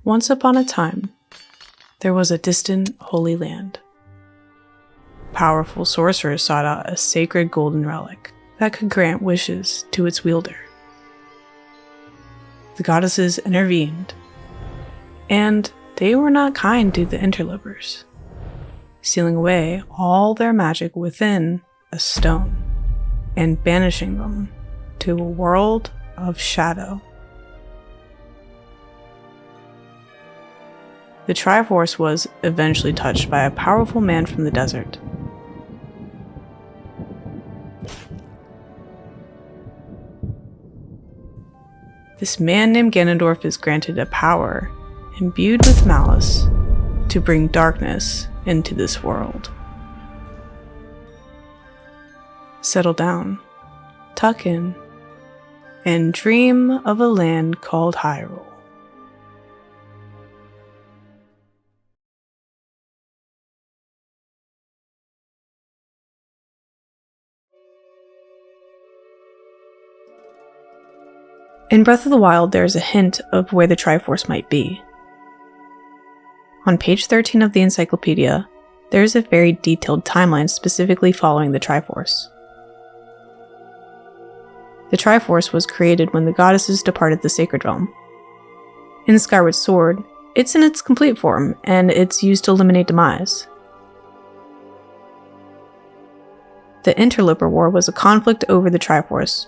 Once upon a time, there was a distant holy land. Powerful sorcerers sought out a sacred golden relic that could grant wishes to its wielder. The goddesses intervened, and they were not kind to the interlopers, sealing away all their magic within a stone and banishing them to a world of shadow. The Triforce was eventually touched by a powerful man from the desert. This man named Ganondorf is granted a power imbued with malice to bring darkness into this world. Settle down, tuck in, and dream of a land called Hyrule. In Breath of the Wild, there is a hint of where the Triforce might be. On page 13 of the encyclopedia, there is a very detailed timeline specifically following the Triforce. The Triforce was created when the goddesses departed the Sacred Realm. In Skyward Sword, it's in its complete form, and it's used to eliminate Demise. The Interloper War was a conflict over the Triforce,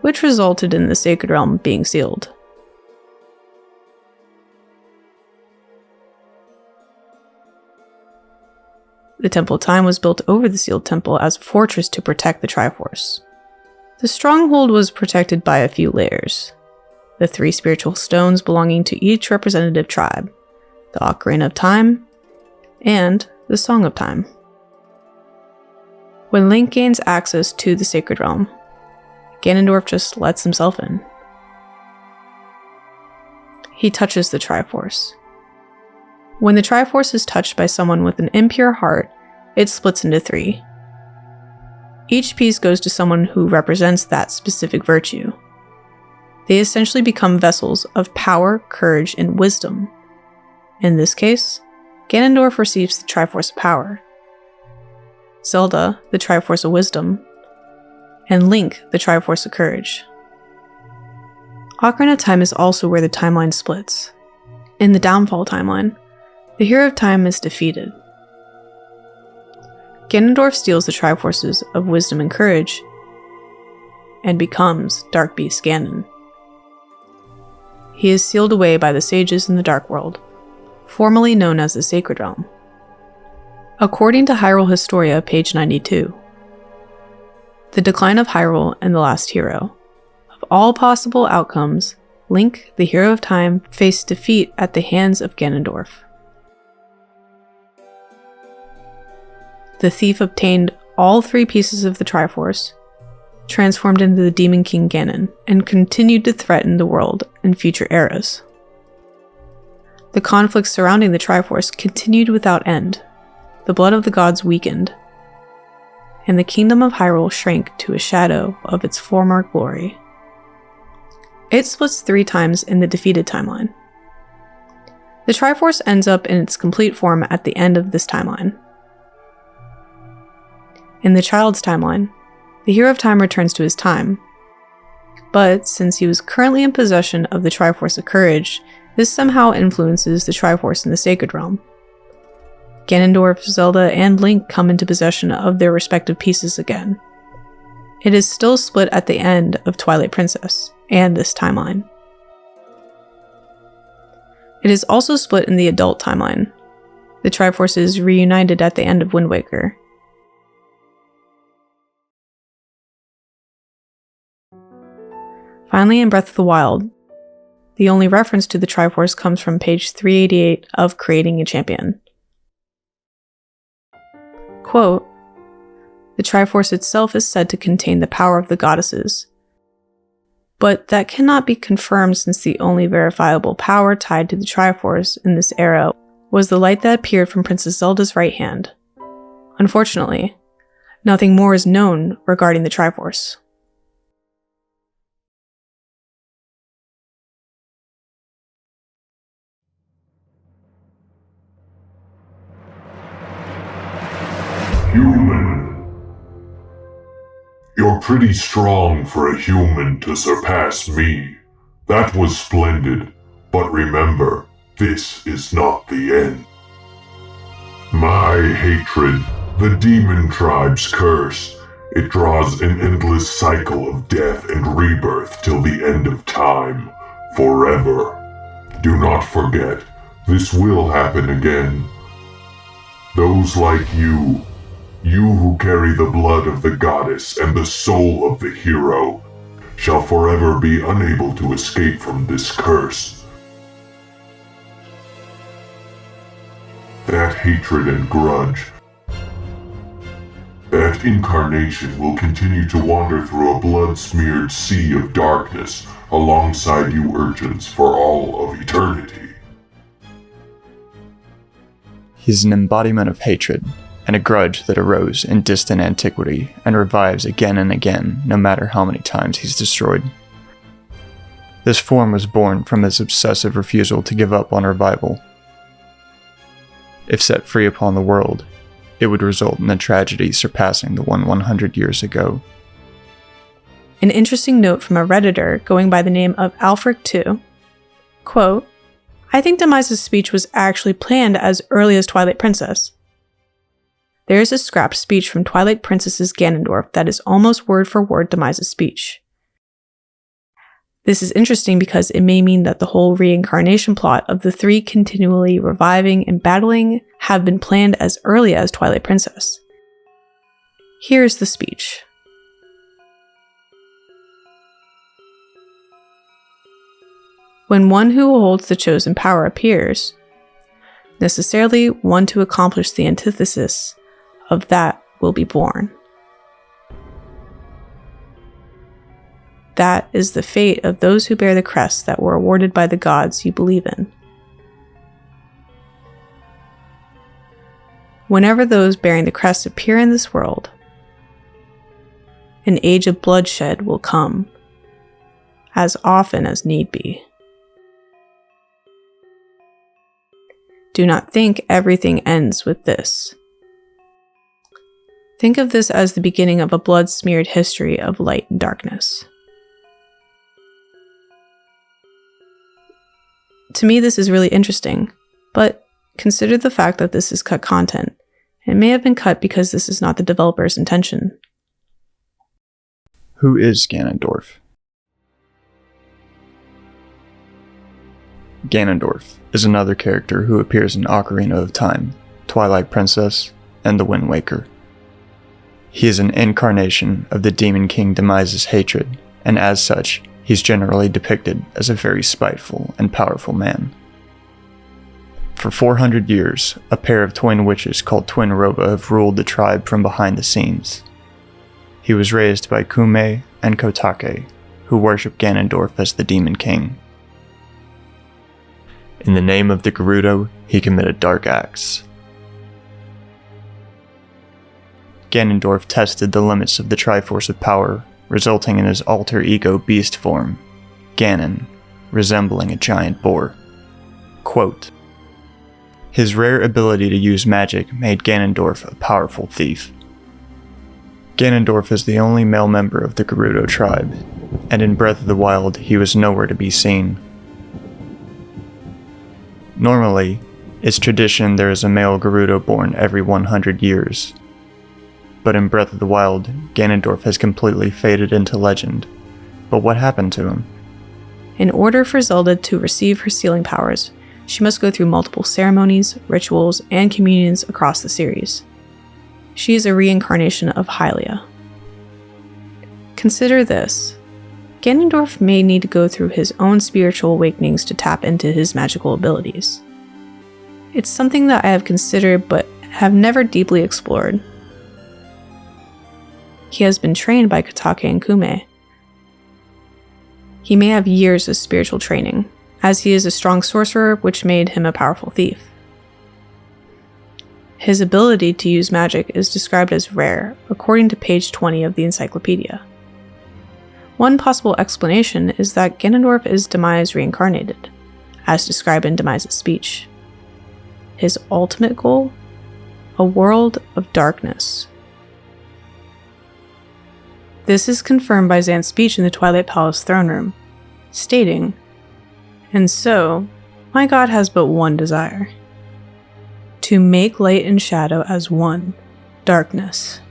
which resulted in the Sacred Realm being sealed. The Temple of Time was built over the sealed temple as a fortress to protect the Triforce. The stronghold was protected by a few layers: the 3 spiritual stones belonging to each representative tribe, the Ocarina of Time, and the Song of Time. When Link gains access to the Sacred Realm, Ganondorf just lets himself in. He touches the Triforce. When the Triforce is touched by someone with an impure heart, it splits into 3. Each piece goes to someone who represents that specific virtue. They essentially become vessels of power, courage, and wisdom. In this case, Ganondorf receives the Triforce of Power, Zelda the Triforce of Wisdom, and Link the Triforce of Courage. Ocarina of Time is also where the timeline splits. In the Downfall timeline, the Hero of Time is defeated. Ganondorf steals the Triforces of Wisdom and Courage and becomes Dark Beast Ganon. He is sealed away by the sages in the Dark World, formerly known as the Sacred Realm. According to Hyrule Historia, page 92, The Decline of Hyrule and the Last Hero. Of all possible outcomes, Link, the Hero of Time, faced defeat at the hands of Ganondorf. The thief obtained all 3 pieces of the Triforce, transformed into the Demon King Ganon, and continued to threaten the world in future eras. The conflicts surrounding the Triforce continued without end. The blood of the gods weakened, and the kingdom of Hyrule shrank to a shadow of its former glory. It splits 3 times in the defeated timeline. The Triforce ends up in its complete form at the end of this timeline. In the Child's timeline, the Hero of Time returns to his time, but since he was currently in possession of the Triforce of Courage, this somehow influences the Triforce in the Sacred Realm. Ganondorf, Zelda, and Link come into possession of their respective pieces again. It is still split at the end of Twilight Princess and this timeline. It is also split in the adult timeline. The Triforce is reunited at the end of Wind Waker. Finally, in Breath of the Wild, the only reference to the Triforce comes from page 388 of Creating a Champion. Quote, "The Triforce itself is said to contain the power of the goddesses, but that cannot be confirmed since the only verifiable power tied to the Triforce in this era was the light that appeared from Princess Zelda's right hand. Unfortunately, nothing more is known regarding the Triforce." Human. You're pretty strong for a human to surpass me. That was splendid, but remember, this is not the end. My hatred, the demon tribe's curse, it draws an endless cycle of death and rebirth till the end of time, forever. Do not forget, this will happen again. Those like you who carry the blood of the goddess and the soul of the hero, shall forever be unable to escape from this curse. That hatred and grudge, that incarnation will continue to wander through a blood-smeared sea of darkness alongside you urchins for all of eternity. He's an embodiment of hatred, and a grudge that arose in distant antiquity and revives again and again, no matter how many times he's destroyed. This form was born from his obsessive refusal to give up on revival. If set free upon the world, it would result in a tragedy surpassing the one 100 years ago. An interesting note from a Redditor going by the name of Alfric2, quote, I think Demise's speech was actually planned as early as Twilight Princess. There is a scrapped speech from Twilight Princess's Ganondorf that is almost word for word Demise's speech. This is interesting because it may mean that the whole reincarnation plot of the three continually reviving and battling have been planned as early as Twilight Princess. Here's the speech. When one who holds the chosen power appears, necessarily one to accomplish the antithesis of that will be born. That is the fate of those who bear the crests that were awarded by the gods you believe in. Whenever those bearing the crest appear in this world, an age of bloodshed will come, as often as need be. Do not think everything ends with this. Think of this as the beginning of a blood-smeared history of light and darkness. To me, this is really interesting, but consider the fact that this is cut content. It may have been cut because this is not the developer's intention. Who is Ganondorf? Ganondorf is another character who appears in Ocarina of Time, Twilight Princess, and The Wind Waker. He is an incarnation of the Demon King Demise's hatred, and as such, he's generally depicted as a very spiteful and powerful man. For 400 years, a pair of twin witches called Twin Roba have ruled the tribe from behind the scenes. He was raised by Kume and TotK, who worship Ganondorf as the Demon King. In the name of the Gerudo, he committed dark acts. Ganondorf tested the limits of the Triforce of power, resulting in his alter ego beast form, Ganon, resembling a giant boar. Quote, his rare ability to use magic made Ganondorf a powerful thief. Ganondorf is the only male member of the Gerudo tribe, and in Breath of the Wild he was nowhere to be seen. Normally, it's tradition there is a male Gerudo born every 100 years. But in Breath of the Wild, Ganondorf has completely faded into legend. But what happened to him? In order for Zelda to receive her sealing powers, she must go through multiple ceremonies, rituals, and communions across the series. She is a reincarnation of Hylia. Consider this. Ganondorf may need to go through his own spiritual awakenings to tap into his magical abilities. It's something that I have considered but have never deeply explored. He has been trained by TotK and Kume. He may have years of spiritual training, as he is a strong sorcerer, which made him a powerful thief. His ability to use magic is described as rare, according to page 20 of the encyclopedia. One possible explanation is that Ganondorf is Demise reincarnated, as described in Demise's speech. His ultimate goal? a world of darkness. This is confirmed by Zant's speech in the Twilight Palace throne room, stating, "And so, my god has but one desire: to make light and shadow as one, darkness."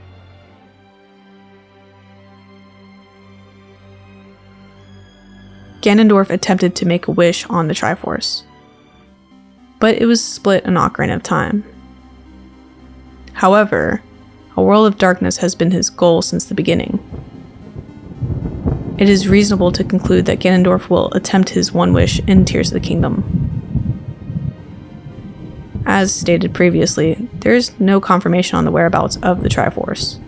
Ganondorf attempted to make a wish on the Triforce, but it was split an Ocarina of Time. However, a world of darkness has been his goal since the beginning. It is reasonable to conclude that Ganondorf will attempt his one wish in Tears of the Kingdom. As stated previously, there is no confirmation on the whereabouts of the Triforce.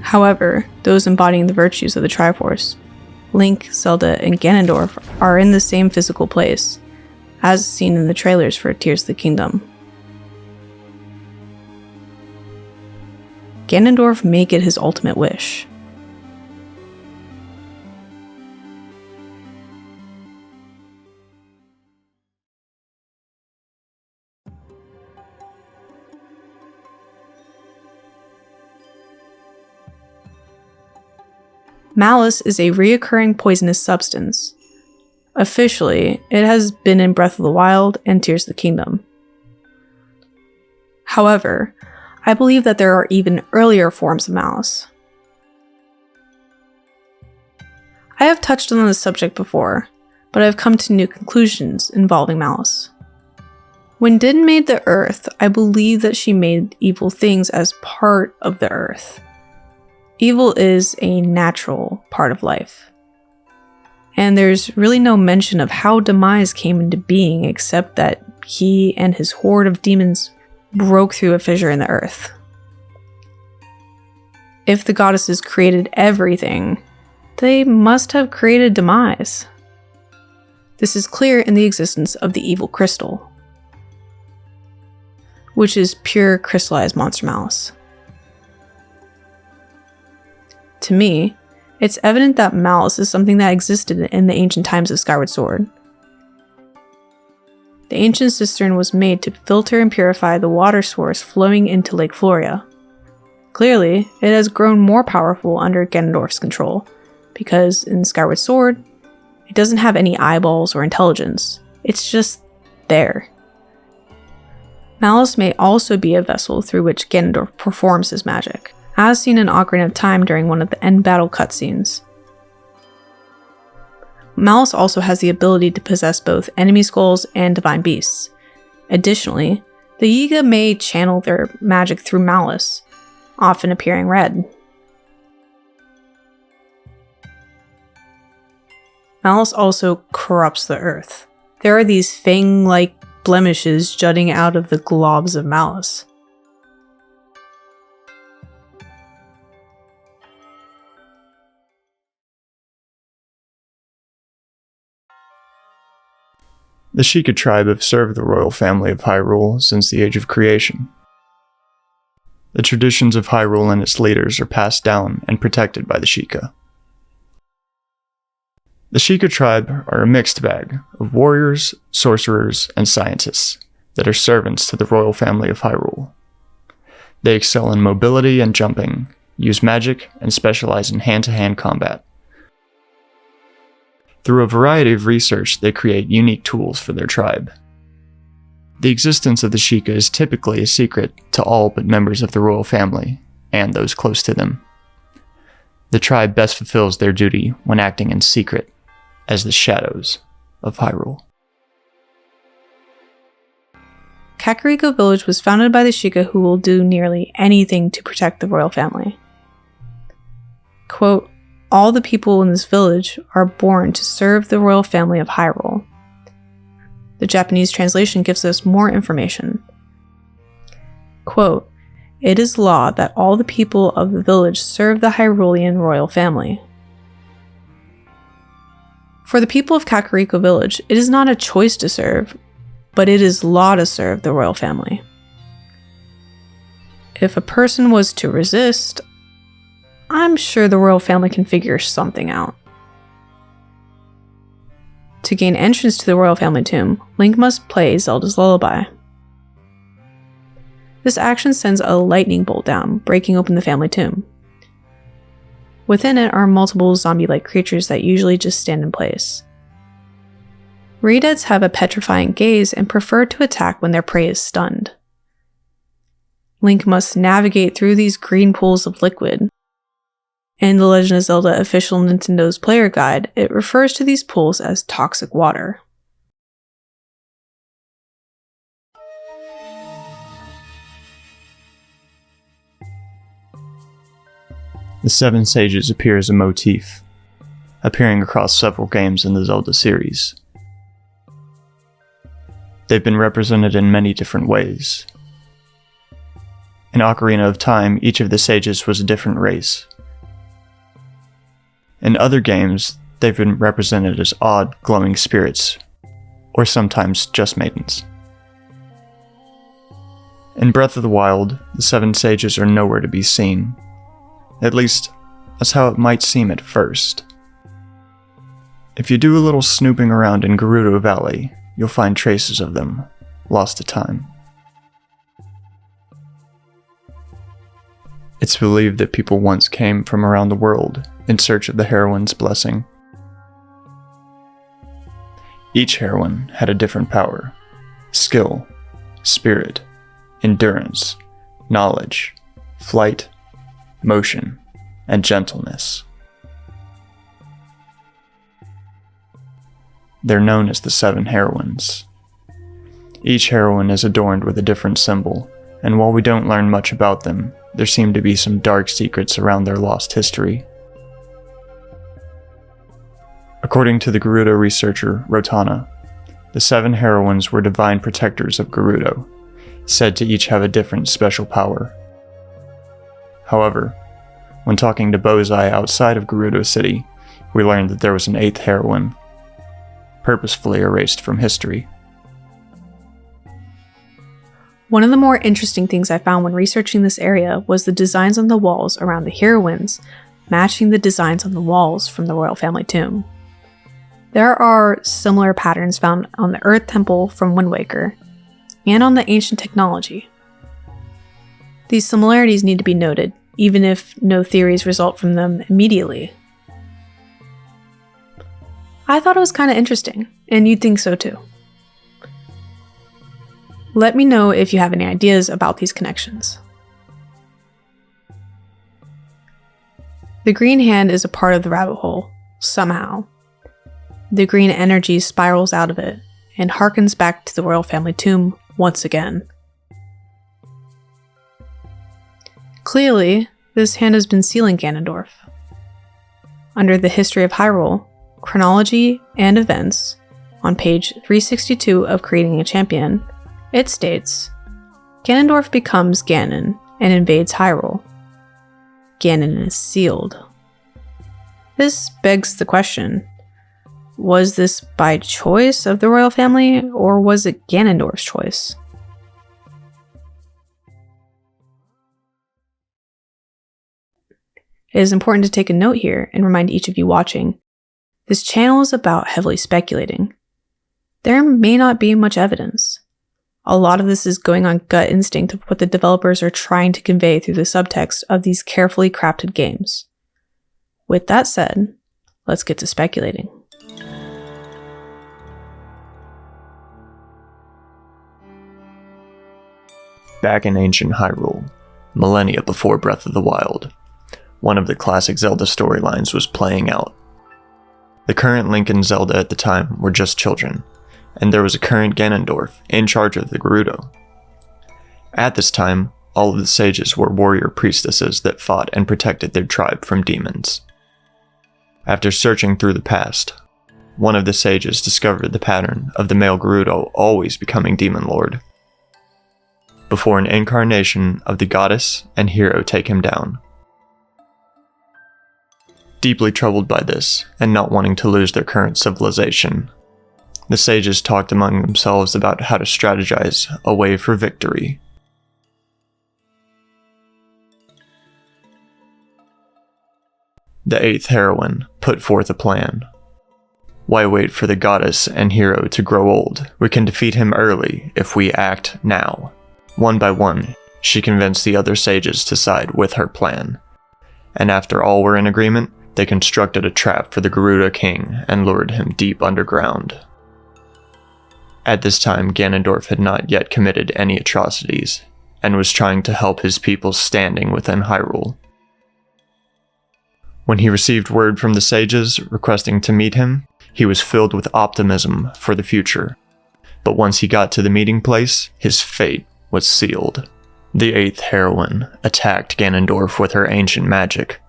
However, those embodying the virtues of the Triforce, Link, Zelda, and Ganondorf, are in the same physical place, as seen in the trailers for Tears of the Kingdom. Ganondorf may get his ultimate wish. Malice is a reoccurring poisonous substance. Officially, it has been in Breath of the Wild and Tears of the Kingdom. However, I believe that there are even earlier forms of malice. I have touched on this subject before, but I have come to new conclusions involving malice. When Din made the earth, I believe that she made evil things as part of the earth. Evil is a natural part of life. And there's really no mention of how Demise came into being except that he and his horde of demons broke through a fissure in the earth. If the goddesses created everything, they must have created Demise. This is clear in the existence of the evil crystal, which is pure crystallized monster malice. To me, it's evident that malice is something that existed in the ancient times of Skyward Sword. The ancient cistern was made to filter and purify the water source flowing into Lake Floria. Clearly, it has grown more powerful under Ganondorf's control, because in Skyward Sword, it doesn't have any eyeballs or intelligence. It's just there. Malice may also be a vessel through which Ganondorf performs his magic, as seen in Ocarina of Time during one of the end battle cutscenes. Malice also has the ability to possess both enemy skulls and divine beasts. Additionally, the Yiga may channel their magic through Malice, often appearing red. Malice also corrupts the earth. There are these fang-like blemishes jutting out of the globs of Malice. The Sheikah tribe have served the royal family of Hyrule since the Age of Creation. The traditions of Hyrule and its leaders are passed down and protected by the Sheikah. The Sheikah tribe are a mixed bag of warriors, sorcerers, and scientists that are servants to the royal family of Hyrule. They excel in mobility and jumping, use magic, and specialize in hand-to-hand combat. Through a variety of research, they create unique tools for their tribe. The existence of the Sheikah is typically a secret to all but members of the royal family, and those close to them. The tribe best fulfills their duty when acting in secret, as the shadows of Hyrule. Kakariko Village was founded by the Sheikah, who will do nearly anything to protect the royal family. Quote, "All the people in this village are born to serve the royal family of Hyrule." The Japanese translation gives us more information. Quote, "It is law that all the people of the village serve the Hyrulean royal family." For the people of Kakariko Village, it is not a choice to serve, but it is law to serve the royal family. If a person was to resist, I'm sure the royal family can figure something out. To gain entrance to the royal family tomb, Link must play Zelda's lullaby. This action sends a lightning bolt down, breaking open the family tomb. Within it are multiple zombie-like creatures that usually just stand in place. Redeads have a petrifying gaze and prefer to attack when their prey is stunned. Link must navigate through these green pools of liquid. In The Legend of Zelda official Nintendo's player guide, it refers to these pools as toxic water. The Seven Sages appear as a motif, appearing across several games in the Zelda series. They've been represented in many different ways. In Ocarina of Time, each of the sages was a different race. In other games, they've been represented as odd, glowing spirits, or sometimes just maidens. In Breath of the Wild, the Seven Sages are nowhere to be seen. At least, that's how it might seem at first. If you do a little snooping around in Gerudo Valley, you'll find traces of them, lost to time. It's believed that people once came from around the world in search of the heroine's blessing. Each heroine had a different power: skill, spirit, endurance, knowledge, flight, motion, and gentleness. They're known as the Seven Heroines. Each heroine is adorned with a different symbol, and while we don't learn much about them, there seem to be some dark secrets around their lost history. According to the Gerudo researcher Rotana, the Seven Heroines were divine protectors of Gerudo, said to each have a different special power. However, when talking to Bozai outside of Gerudo City, we learned that there was an eighth heroine, purposefully erased from history. One of the more interesting things I found when researching this area was the designs on the walls around the heroines matching the designs on the walls from the royal family tomb. There are similar patterns found on the Earth Temple from Wind Waker, and on the ancient technology. These similarities need to be noted, even if no theories result from them immediately. I thought it was kind of interesting, and you'd think so too. Let me know if you have any ideas about these connections. The green hand is a part of the rabbit hole, somehow. The green energy spirals out of it, and harkens back to the royal family tomb once again. Clearly, this hand has been sealing Ganondorf. Under the History of Hyrule, Chronology and Events, on page 362 of Creating a Champion, it states, Ganondorf becomes Ganon and invades Hyrule. Ganon is sealed. This begs the question, was this by choice of the royal family, or was it Ganondorf's choice? It is important to take a note here and remind each of you watching, this channel is about heavily speculating. There may not be much evidence. A lot of this is going on gut instinct of what the developers are trying to convey through the subtext of these carefully crafted games. With that said, let's get to speculating. Back in ancient Hyrule, millennia before Breath of the Wild, one of the classic Zelda storylines was playing out. The current Link and Zelda at the time were just children, and there was a current Ganondorf in charge of the Gerudo. At this time, all of the sages were warrior priestesses that fought and protected their tribe from demons. After searching through the past, one of the sages discovered the pattern of the male Gerudo always becoming Demon Lord, before an incarnation of the goddess and hero take him down. Deeply troubled by this, and not wanting to lose their current civilization, the sages talked among themselves about how to strategize a way for victory. The eighth heroine put forth a plan. Why wait for the goddess and hero to grow old? We can defeat him early if we act now. One by one, she convinced the other sages to side with her plan. And after all were in agreement, they constructed a trap for the Gerudo king and lured him deep underground. At this time, Ganondorf had not yet committed any atrocities, and was trying to help his people standing within Hyrule. When he received word from the sages requesting to meet him, he was filled with optimism for the future. But once he got to the meeting place, his fate was sealed. The 8th heroine attacked Ganondorf with her ancient magic,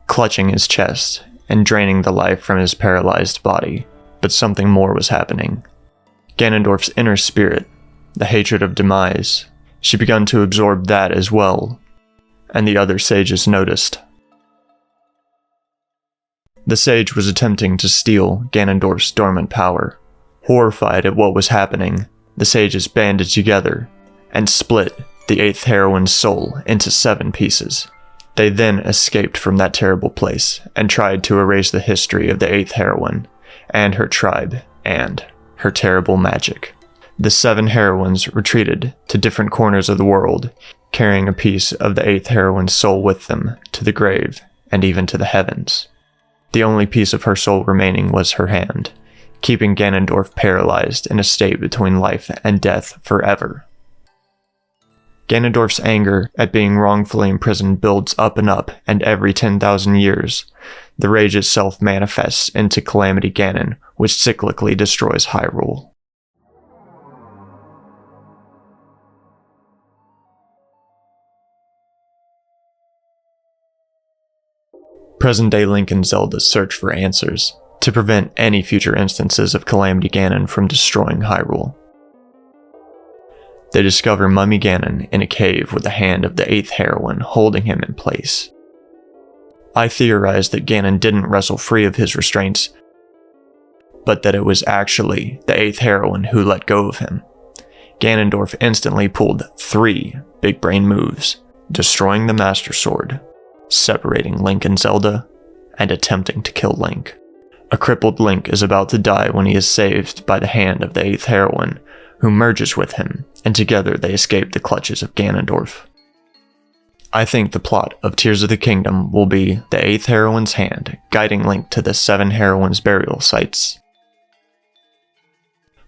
clutching his chest and draining the life from his paralyzed body. But something more was happening. Ganondorf's inner spirit, the hatred of Demise, she began to absorb that as well, and the other sages noticed. The sage was attempting to steal Ganondorf's dormant power. Horrified at what was happening, the sages banded together and split the 8th heroine's soul into 7 pieces. They then escaped from that terrible place and tried to erase the history of the 8th heroine and her tribe and her terrible magic. The 7 heroines retreated to different corners of the world, carrying a piece of the 8th heroine's soul with them to the grave and even to the heavens. The only piece of her soul remaining was her hand, keeping Ganondorf paralyzed in a state between life and death forever. Ganondorf's anger at being wrongfully imprisoned builds up, and every 10,000 years, the rage itself manifests into Calamity Ganon, which cyclically destroys Hyrule. Present-day Link and Zelda search for answers to prevent any future instances of Calamity Ganon from destroying Hyrule. They discover Mummy Ganon in a cave with the hand of the 8th heroine holding him in place. I theorized that Ganon didn't wrestle free of his restraints, but that it was actually the 8th heroine who let go of him. Ganondorf instantly pulled 3 big brain moves, destroying the Master Sword, separating Link and Zelda, and attempting to kill Link. A crippled Link is about to die when he is saved by the hand of the 8th heroine, who merges with him, and together they escape the clutches of Ganondorf. I think the plot of Tears of the Kingdom will be the 8th heroine's hand guiding Link to the 7 heroines' burial sites,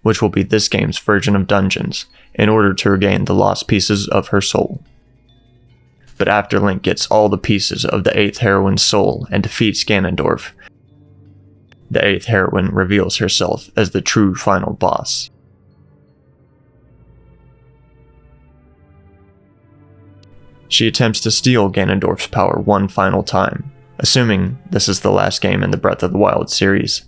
which will be this game's version of dungeons, in order to regain the lost pieces of her soul. But after Link gets all the pieces of the 8th heroine's soul and defeats Ganondorf, the 8th heroine reveals herself as the true final boss. She attempts to steal Ganondorf's power one final time, assuming this is the last game in the Breath of the Wild series.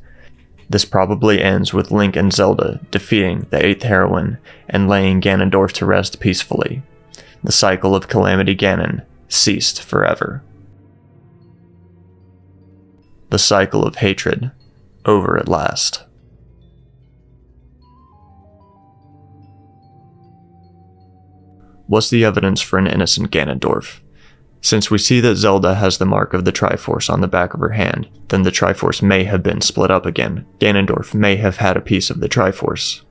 This probably ends with Link and Zelda defeating the 8th heroine and laying Ganondorf to rest peacefully. The cycle of Calamity Ganon ceased forever. The cycle of hatred over at last. What's the evidence for an innocent Ganondorf? Since we see that Zelda has the mark of the Triforce on the back of her hand, then the Triforce may have been split up again. Ganondorf may have had a piece of the Triforce.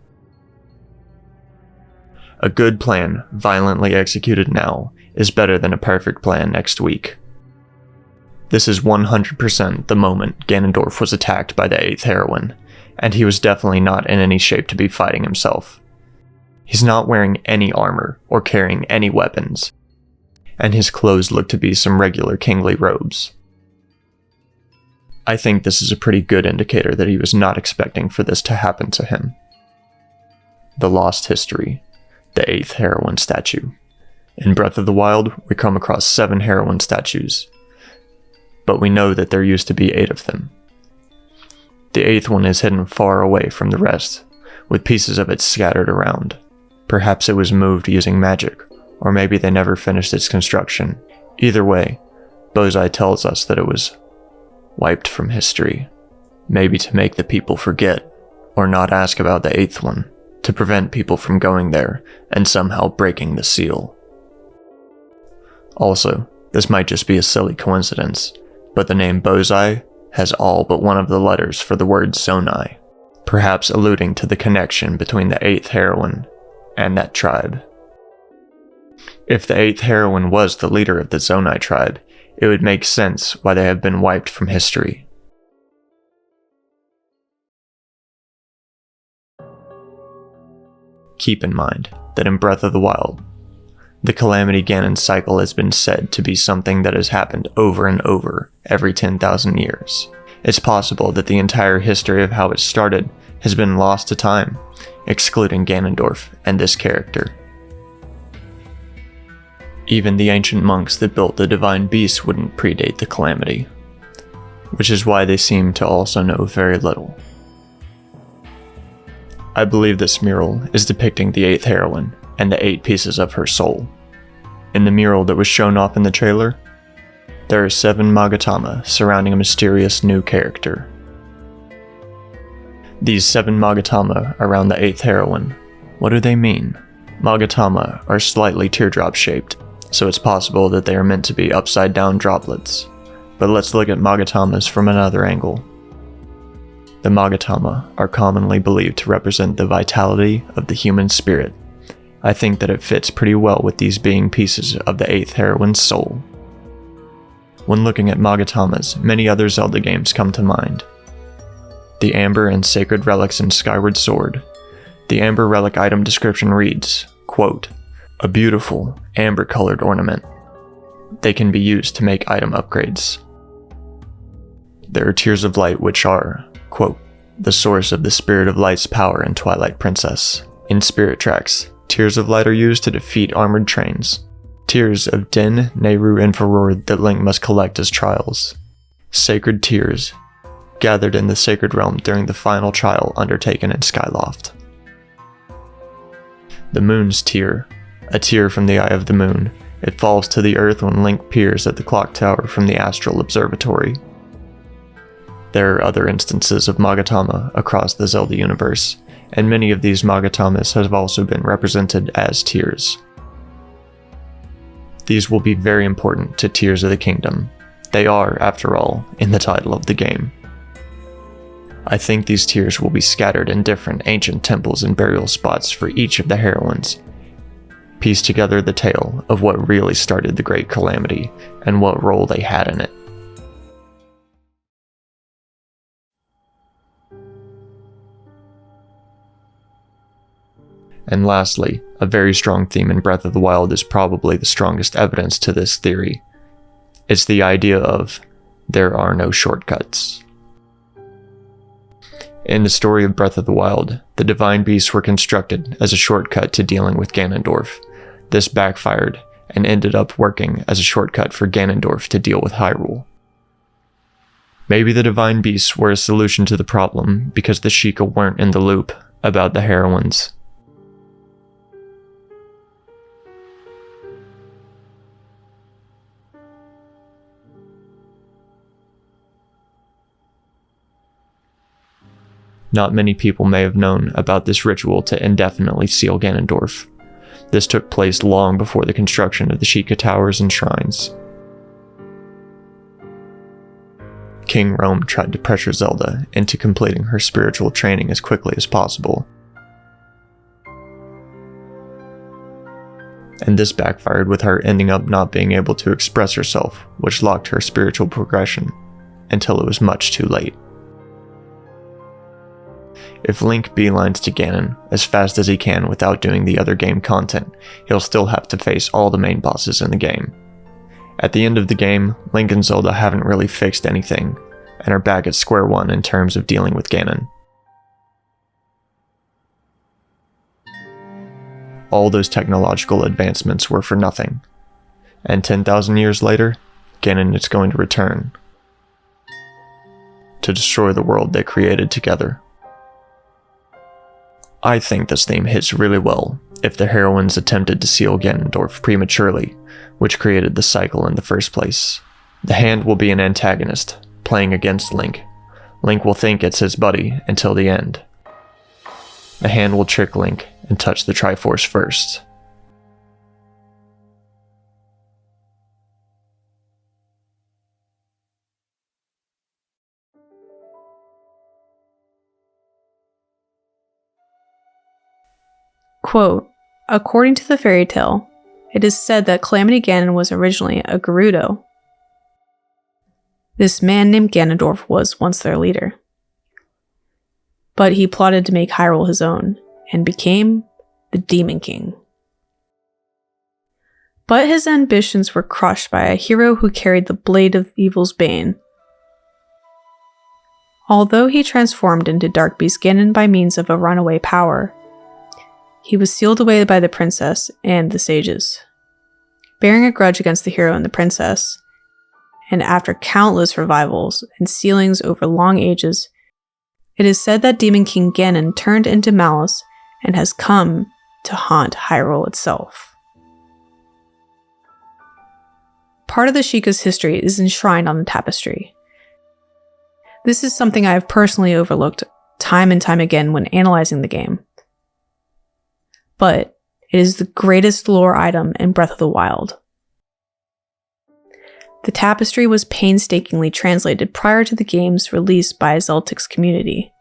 A good plan, violently executed now, is better than a perfect plan next week. This is 100% the moment Ganondorf was attacked by the 8th heroine, and he was definitely not in any shape to be fighting himself. He's not wearing any armor or carrying any weapons, and his clothes look to be some regular kingly robes. I think this is a pretty good indicator that he was not expecting for this to happen to him. The Lost History, the 8th heroine statue. In Breath of the Wild, we come across 7 heroine statues, but we know that there used to be 8 of them. The 8th one is hidden far away from the rest, with pieces of it scattered around. Perhaps it was moved using magic, or maybe they never finished its construction. Either way, Bozai tells us that it was wiped from history, maybe to make the people forget, or not ask about the 8th one, to prevent people from going there and somehow breaking the seal. Also, this might just be a silly coincidence, but the name Bozai has all but one of the letters for the word ZONAI. perhaps alluding to the connection between the 8th heroine and that tribe. If the 8th heroine was the leader of the ZONAI tribe, it would make sense why they have been wiped from history. Keep in mind that in Breath of the Wild, the Calamity Ganon cycle has been said to be something that has happened over and over every 10,000 years. It's possible that the entire history of how it started has been lost to time, excluding Ganondorf and this character. Even the ancient monks that built the divine beast wouldn't predate the Calamity, which is why they seem to also know very little. I believe this mural is depicting the 8th heroine and the 8 pieces of her soul. In the mural that was shown off in the trailer, there are 7 magatama surrounding a mysterious new character. These 7 magatama around the 8th heroine, what do they mean? Magatama are slightly teardrop shaped, so it's possible that they are meant to be upside down droplets. But let's look at magatamas from another angle. The magatama are commonly believed to represent the vitality of the human spirit. I think that it fits pretty well with these being pieces of the 8th heroine's soul. When looking at magatamas, many other Zelda games come to mind. The Amber and Sacred Relics in Skyward Sword. The Amber Relic item description reads, quote, "A beautiful, amber-colored ornament. They can be used to make item upgrades." There are Tears of Light which are, quote, "the source of the Spirit of Light's power in Twilight Princess. In Spirit Tracks, Tears of Light are used to defeat armored trains. Tears of Din, Nehru, and Farord that Link must collect as trials. Sacred Tears, gathered in the Sacred Realm during the final trial undertaken in Skyloft. The Moon's Tear, a tear from the eye of the moon. It falls to the earth when Link peers at the clock tower from the Astral Observatory. There are other instances of magatama across the Zelda universe, and many of these magatamas have also been represented as tears. These will be very important to Tears of the Kingdom. They are, after all, in the title of the game. I think these tears will be scattered in different ancient temples and burial spots for each of the heroines. Piece together the tale of what really started the Great Calamity and what role they had in it. And lastly, a very strong theme in Breath of the Wild is probably the strongest evidence to this theory. It's the idea of, there are no shortcuts. In the story of Breath of the Wild, the Divine Beasts were constructed as a shortcut to dealing with Ganondorf. This backfired, and ended up working as a shortcut for Ganondorf to deal with Hyrule. Maybe the Divine Beasts were a solution to the problem because the Sheikah weren't in the loop about the heroines. Not many people may have known about this ritual to indefinitely seal Ganondorf. This took place long before the construction of the Sheikah towers and shrines. King Rome tried to pressure Zelda into completing her spiritual training as quickly as possible. And this backfired with her ending up not being able to express herself, which locked her spiritual progression, until it was much too late. If Link beelines to Ganon as fast as he can without doing the other game content, he'll still have to face all the main bosses in the game. At the end of the game, Link and Zelda haven't really fixed anything, and are back at square one in terms of dealing with Ganon. All those technological advancements were for nothing, and 10,000 years later, Ganon is going to return to destroy the world they created together. I think this theme hits really well if the heroines attempted to seal Ganondorf prematurely, which created the cycle in the first place. The Hand will be an antagonist, playing against Link. Link will think it's his buddy until the end. The Hand will trick Link and touch the Triforce first. Quote, according to the fairy tale, it is said that Calamity Ganon was originally a Gerudo. This man named Ganondorf was once their leader. But he plotted to make Hyrule his own, and became the Demon King. But his ambitions were crushed by a hero who carried the blade of evil's bane. Although he transformed into Dark Beast Ganon by means of a runaway power, he was sealed away by the princess and the sages. Bearing a grudge against the hero and the princess, and after countless revivals and sealings over long ages, it is said that Demon King Ganon turned into Malice and has come to haunt Hyrule itself. Part of the Sheikah's history is enshrined on the Tapestry. This is something I have personally overlooked time and time again when analyzing the game. But it is the greatest lore item in Breath of the Wild. The Tapestry was painstakingly translated prior to the game's release by Zeltic's community.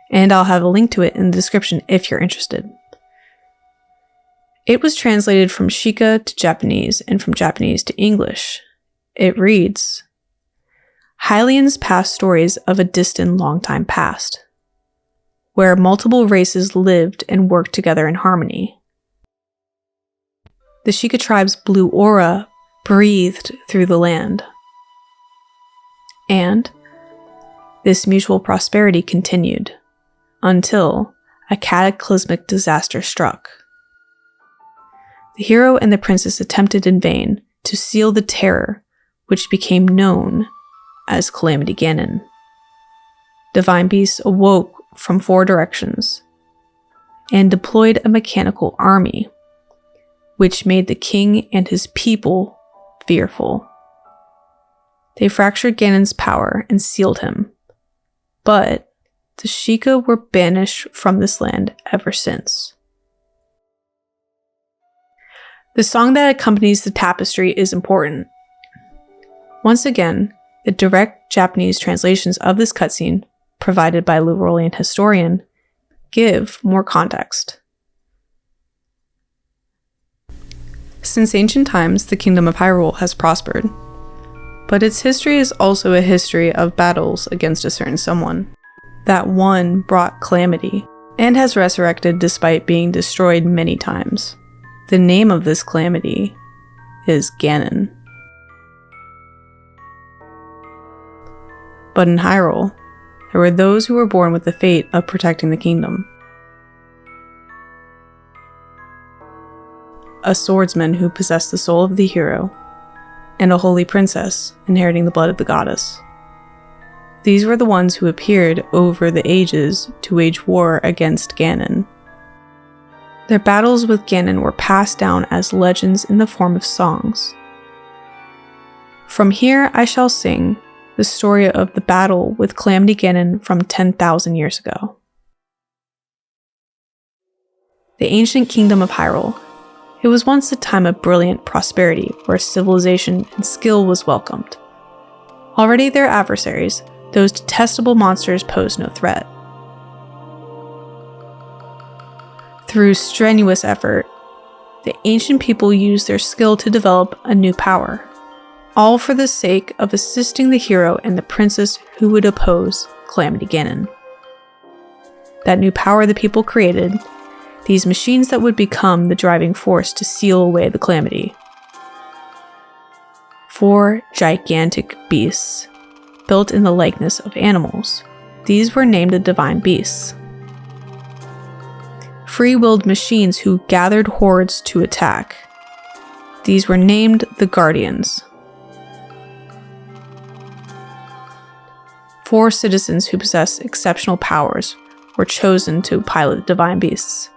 And I'll have a link to it in the description if you're interested. It was translated from Sheikah to Japanese and from Japanese to English. It reads, Hylians pass stories of a distant long time past, where multiple races lived and worked together in harmony. The Sheikah tribe's blue aura breathed through the land. And this mutual prosperity continued until a cataclysmic disaster struck. The hero and the princess attempted in vain to seal the terror which became known as Calamity Ganon. Divine beasts awoke from 4 directions and deployed a mechanical army, which made the king and his people fearful. They fractured Ganon's power and sealed him, but the Sheikah were banished from this land ever since. The song that accompanies the Tapestry is important. Once again, the direct Japanese translations of this cutscene, provided by Lurolian historian, give more context. Since ancient times, the Kingdom of Hyrule has prospered, but its history is also a history of battles against a certain someone. That one brought calamity, and has resurrected despite being destroyed many times. The name of this calamity is Ganon. But in Hyrule, there were those who were born with the fate of protecting the kingdom. A swordsman who possessed the soul of the hero, and a holy princess inheriting the blood of the goddess. These were the ones who appeared over the ages to wage war against Ganon. Their battles with Ganon were passed down as legends in the form of songs. From here I shall sing the story of the battle with Calamity Ganon from 10,000 years ago. The ancient kingdom of Hyrule. It was once a time of brilliant prosperity where civilization and skill was welcomed. Already their adversaries, those detestable monsters, posed no threat. Through strenuous effort, the ancient people used their skill to develop a new power, all for the sake of assisting the hero and the princess who would oppose Calamity Ganon. That new power the people created, these machines that would become the driving force to seal away the calamity. 4 gigantic beasts, built in the likeness of animals. These were named the Divine Beasts. Free-willed machines who gathered hordes to attack. These were named the Guardians. 4 citizens who possess exceptional powers were chosen to pilot the Divine Beasts.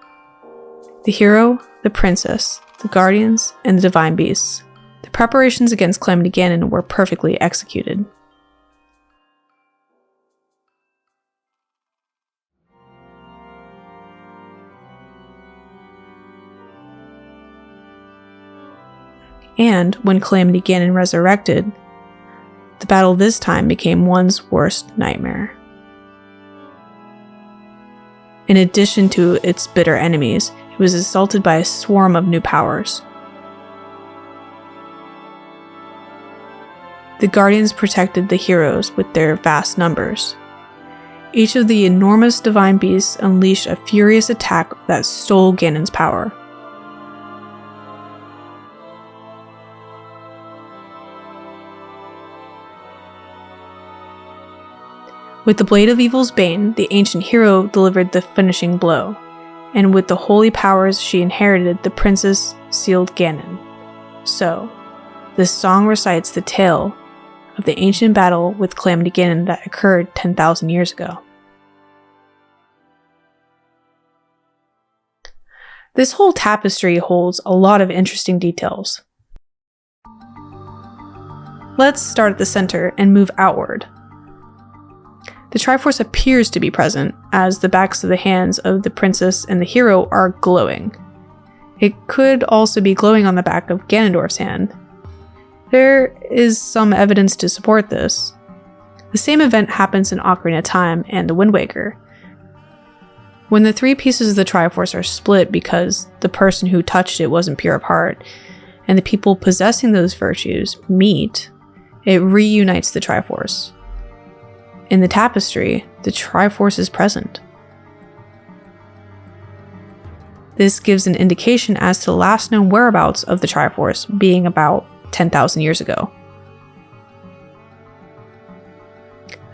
The hero, the princess, the Guardians, and the Divine Beasts. The preparations against Calamity Ganon were perfectly executed. And when Calamity Ganon resurrected, the battle this time became one's worst nightmare. In addition to its bitter enemies, it was assaulted by a swarm of new powers. The Guardians protected the heroes with their vast numbers. Each of the enormous divine beasts unleashed a furious attack that stole Ganon's power. With the Blade of Evil's Bane, the ancient hero delivered the finishing blow, and with the holy powers she inherited, the princess sealed Ganon. So, this song recites the tale of the ancient battle with Calamity Ganon that occurred 10,000 years ago. This whole tapestry holds a lot of interesting details. Let's start at the center and move outward. The Triforce appears to be present, as the backs of the hands of the princess and the hero are glowing. It could also be glowing on the back of Ganondorf's hand. There is some evidence to support this. The same event happens in Ocarina of Time and the Wind Waker. When the three pieces of the Triforce are split because the person who touched it wasn't pure of heart, and the people possessing those virtues meet, it reunites the Triforce. In the tapestry, the Triforce is present. This gives an indication as to the last known whereabouts of the Triforce being about 10,000 years ago.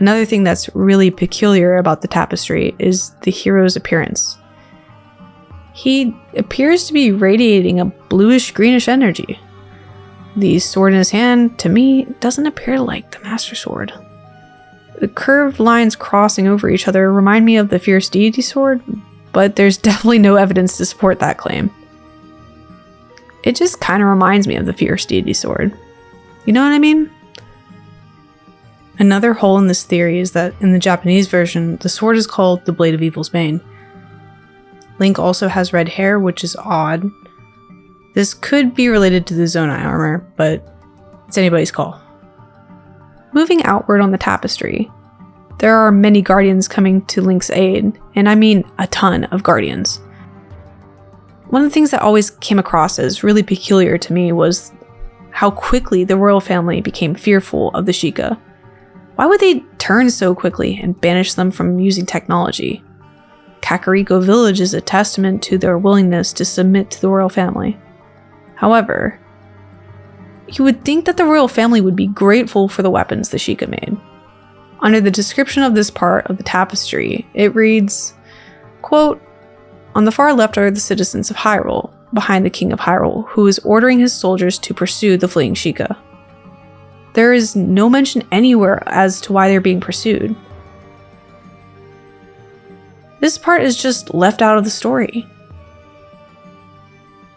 Another thing that's really peculiar about the tapestry is the hero's appearance. He appears to be radiating a bluish-greenish energy. The sword in his hand, to me, doesn't appear like the Master Sword. The curved lines crossing over each other remind me of the Fierce Deity Sword, but there's definitely no evidence to support that claim. It just kind of reminds me of the Fierce Deity Sword. You know what I mean? Another hole in this theory is that in the Japanese version, the sword is called the Blade of Evil's Bane. Link also has red hair, which is odd. This could be related to the ZONAI armor, but it's anybody's call. Moving outward on the tapestry, there are many guardians coming to Link's aid, and I mean a ton of guardians. One of the things that always came across as really peculiar to me was how quickly the royal family became fearful of the Sheikah. Why would they turn so quickly and banish them from using technology? Kakariko Village is a testament to their willingness to submit to the royal family. However, you would think that the royal family would be grateful for the weapons the Sheikah made. Under the description of this part of the tapestry, it reads, quote, "On the far left are the citizens of Hyrule, behind the king of Hyrule, who is ordering his soldiers to pursue the fleeing Sheikah." There is no mention anywhere as to why they're being pursued. This part is just left out of the story.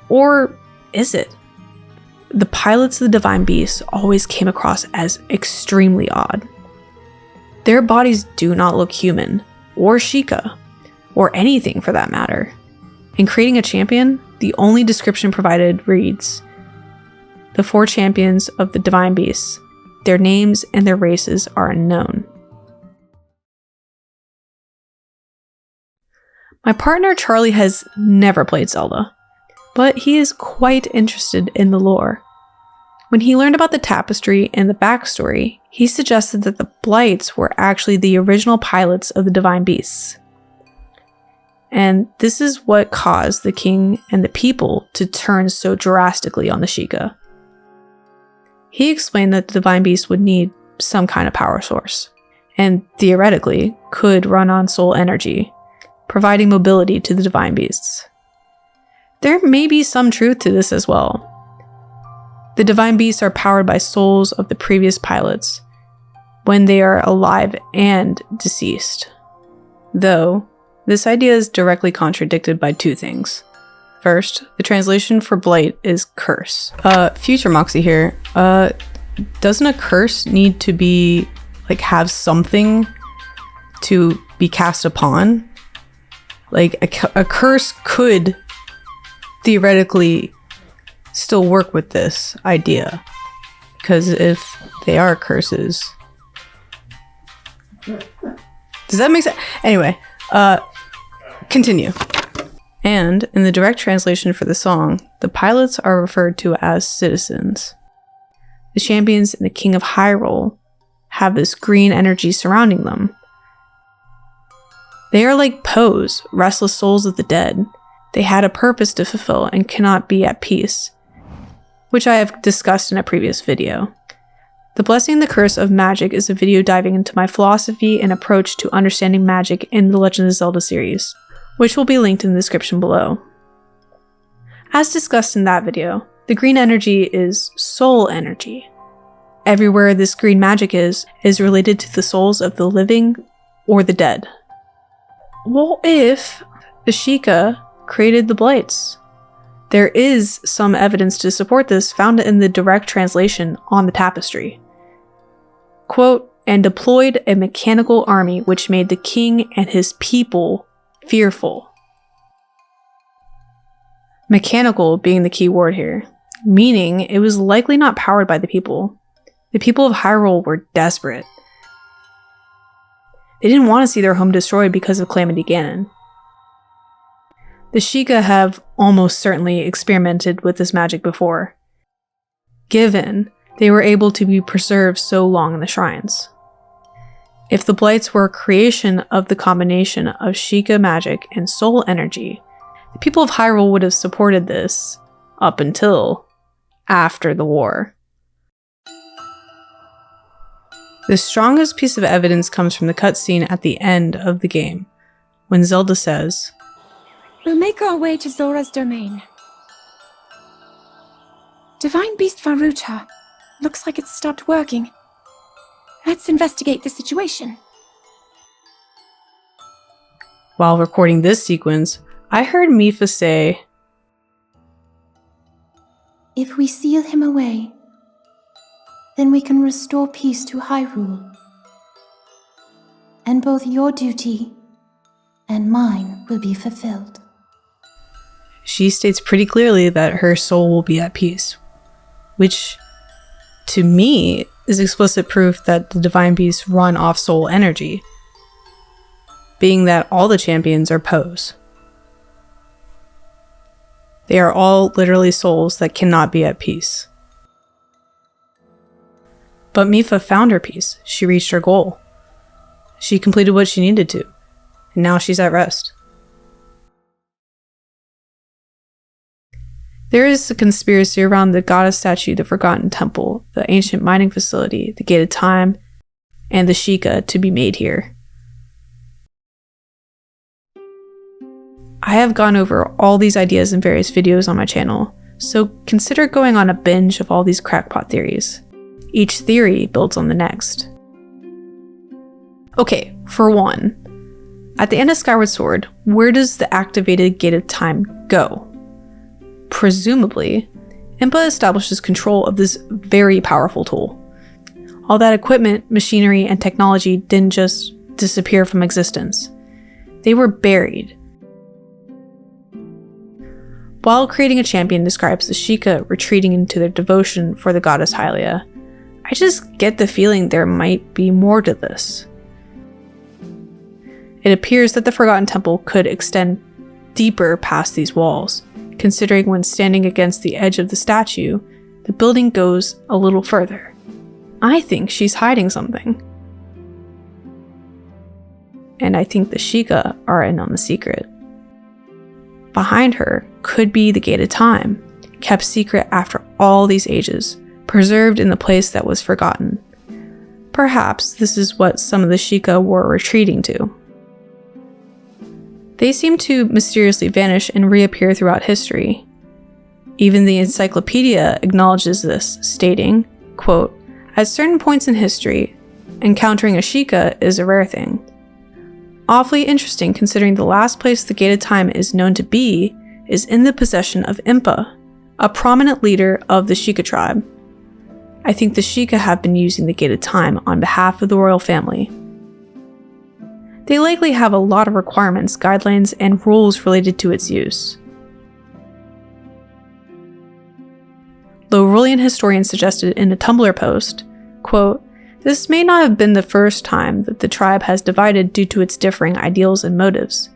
Or is it? The pilots of the Divine Beasts always came across as extremely odd. Their bodies do not look human, or Sheikah, or anything for that matter. In creating a champion, the only description provided reads, "The 4 champions of the Divine Beasts. Their names and their races are unknown." My partner Charlie has never played Zelda, but he is quite interested in the lore. When he learned about the tapestry and the backstory, he suggested that the blights were actually the original pilots of the Divine Beasts. And this is what caused the king and the people to turn so drastically on the Sheikah. He explained that the Divine Beast would need some kind of power source, and theoretically could run on soul energy, providing mobility to the Divine Beasts. There may be some truth to this as well. The Divine Beasts are powered by souls of the previous pilots, when they are alive and deceased. Though, this idea is directly contradicted by 2 things. First, the translation for blight is curse. Future Moxie here. Doesn't a curse need to be, like, have something to be cast upon? Like, a curse could theoretically still work with this idea. Because if they are curses... Does that make sense? Anyway, Continue. And in the direct translation for the song, the pilots are referred to as citizens. The champions and the King of Hyrule have this green energy surrounding them. They are like Poes, restless souls of the dead. They had a purpose to fulfill and cannot be at peace, which I have discussed in a previous video. The Blessing and the Curse of Magic is a video diving into my philosophy and approach to understanding magic in the Legend of Zelda series, which will be linked in the description below. As discussed in that video, the green energy is soul energy. Everywhere this green magic is related to the souls of the living or the dead. What if the Sheikah created the blights? There is some evidence to support this found in the direct translation on the Tapestry. Quote, and deployed a mechanical army which made the king and his people fearful. Mechanical being the key word here, meaning it was likely not powered by the people. The people of Hyrule were desperate. They didn't want to see their home destroyed because of Calamity Ganon. The Sheikah have almost certainly experimented with this magic before, given they were able to be preserved so long in the shrines. If the blights were a creation of the combination of Sheikah magic and soul energy, the people of Hyrule would have supported this up until after the war. The strongest piece of evidence comes from the cutscene at the end of the game, when Zelda says, "We'll make our way to Zora's domain. Divine Beast Varuta. Looks like it's stopped working. Let's investigate the situation." While recording this sequence, I heard Mipha say, "If we seal him away, then we can restore peace to Hyrule. And both your duty and mine will be fulfilled." She states pretty clearly that her soul will be at peace, which, to me, is explicit proof that the Divine Beasts run off soul energy, being that all the champions are Poes. They are all literally souls that cannot be at peace. But Mipha found her peace. She reached her goal. She completed what she needed to, and now she's at rest. There is a conspiracy around the goddess statue, the Forgotten Temple, the ancient mining facility, the Gate of Time, and the Sheikah to be made here. I have gone over all these ideas in various videos on my channel, so consider going on a binge of all these crackpot theories. Each theory builds on the next. Okay, for one, at the end of Skyward Sword, where does the activated Gate of Time go? Presumably, Impa establishes control of this very powerful tool. All that equipment, machinery, and technology didn't just disappear from existence. They were buried. While creating a champion describes the Sheikah retreating into their devotion for the goddess Hylia, I just get the feeling there might be more to this. It appears that the Forgotten Temple could extend deeper past these walls, considering when standing against the edge of the statue, the building goes a little further. I think she's hiding something. And I think the Sheikah are in on the secret. Behind her could be the Gate of Time, kept secret after all these ages, preserved in the place that was forgotten. Perhaps this is what some of the Sheikah were retreating to. They seem to mysteriously vanish and reappear throughout history. Even the encyclopedia acknowledges this, stating, quote, "At certain points in history, encountering a Sheikah is a rare thing. Awfully interesting considering the last place the Gate of Time is known to be is in the possession of Impa, a prominent leader of the Sheikah tribe. I think the Sheikah have been using the Gate of Time on behalf of the royal family. They likely have a lot of requirements, guidelines, and rules related to its use." Laurean historians suggested in a Tumblr post, quote, "This may not have been the first time that the tribe has divided due to its differing ideals and motives.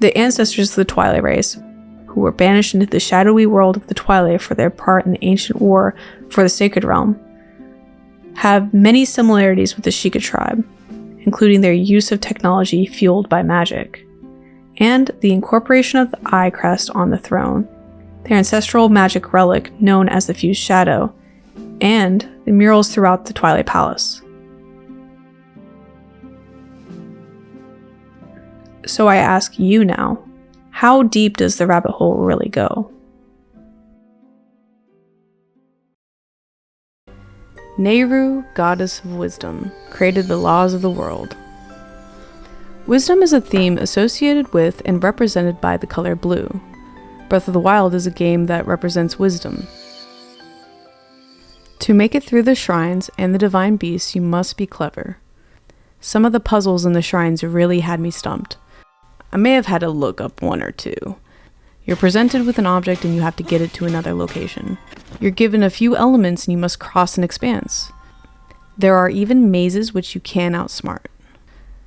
The ancestors of the Twilight race, who were banished into the shadowy world of the Twilight for their part in the ancient war for the Sacred Realm, have many similarities with the Sheikah tribe, including their use of technology fueled by magic, and the incorporation of the eye crest on the throne, their ancestral magic relic known as the Fused Shadow, and the murals throughout the Twilight Palace. So I ask you now, how deep does the rabbit hole really go? Nehru, goddess of wisdom, created the laws of the world. Wisdom is a theme associated with and represented by the color blue. Breath of the Wild is a game that represents wisdom. To make it through the shrines and the divine beasts, you must be clever. Some of the puzzles in the shrines really had me stumped. I may have had to look up one or two. You're presented with an object and you have to get it to another location. You're given a few elements and you must cross an expanse. There are even mazes which you can outsmart.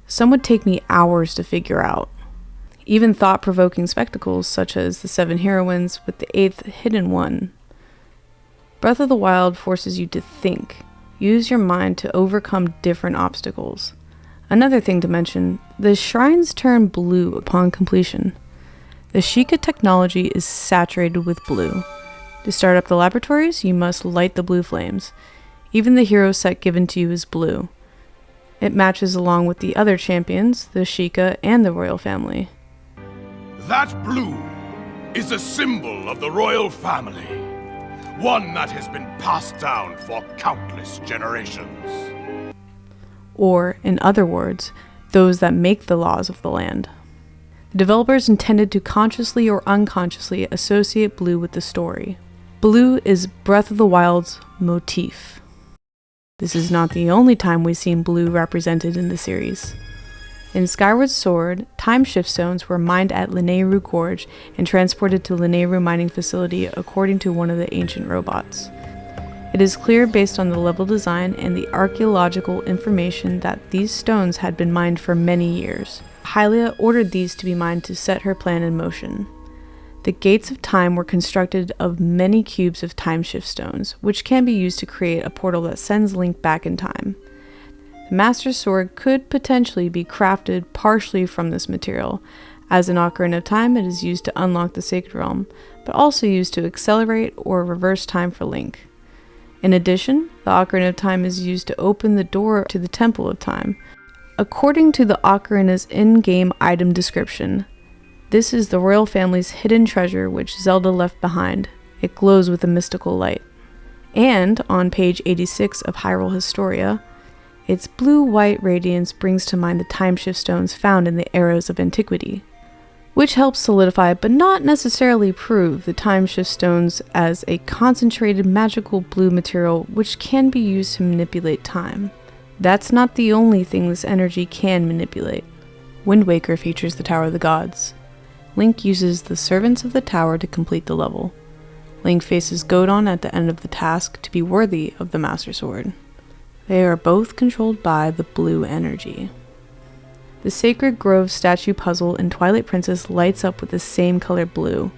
Some would take me hours to figure out. Even thought-provoking spectacles such as the Seven Heroines with the 8th hidden one. Breath of the Wild forces you to think. Use your mind to overcome different obstacles. Another thing to mention, the shrines turn blue upon completion. The Sheikah technology is saturated with blue. To start up the laboratories, you must light the blue flames. Even the hero set given to you is blue. It matches along with the other champions, the Sheikah and the royal family. That blue is a symbol of the royal family. One that has been passed down for countless generations. Or, in other words, those that make the laws of the land. The developers intended to consciously or unconsciously associate blue with the story. Blue is Breath of the Wild's motif. This is not the only time we've seen blue represented in the series. In Skyward Sword, time shift stones were mined at Lanayru Gorge and transported to Lanayru mining facility according to one of the ancient robots. It is clear based on the level design and the archaeological information that these stones had been mined for many years. Hylia ordered these to be mined to set her plan in motion. The Gates of Time were constructed of many cubes of time shift stones, which can be used to create a portal that sends Link back in time. The Master Sword could potentially be crafted partially from this material. As an Ocarina of Time, it is used to unlock the Sacred Realm, but also used to accelerate or reverse time for Link. In addition, the Ocarina of Time is used to open the door to the Temple of Time. According to the Ocarina's in-game item description, this is the royal family's hidden treasure which Zelda left behind. It glows with a mystical light. And, on page 86 of Hyrule Historia, its blue-white radiance brings to mind the time shift stones found in the eras of antiquity, which helps solidify but not necessarily prove the time shift stones as a concentrated magical blue material which can be used to manipulate time. That's not the only thing this energy can manipulate. Wind Waker features the Tower of the Gods. Link uses the servants of the tower to complete the level. Link faces Godon at the end of the task to be worthy of the Master Sword. They are both controlled by the blue energy. The Sacred Grove statue puzzle in Twilight Princess lights up with the same color blue.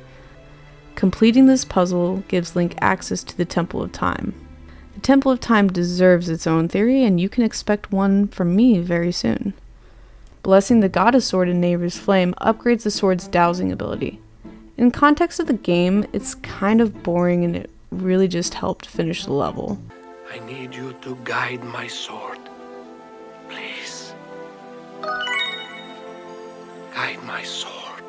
Completing this puzzle gives Link access to the Temple of Time. The Temple of Time deserves its own theory, and you can expect one from me very soon. Blessing the Goddess Sword in Nehru's Flame upgrades the sword's dowsing ability. In context of the game, it's kind of boring and it really just helped finish the level. I need you to guide my sword. Please. Guide my sword.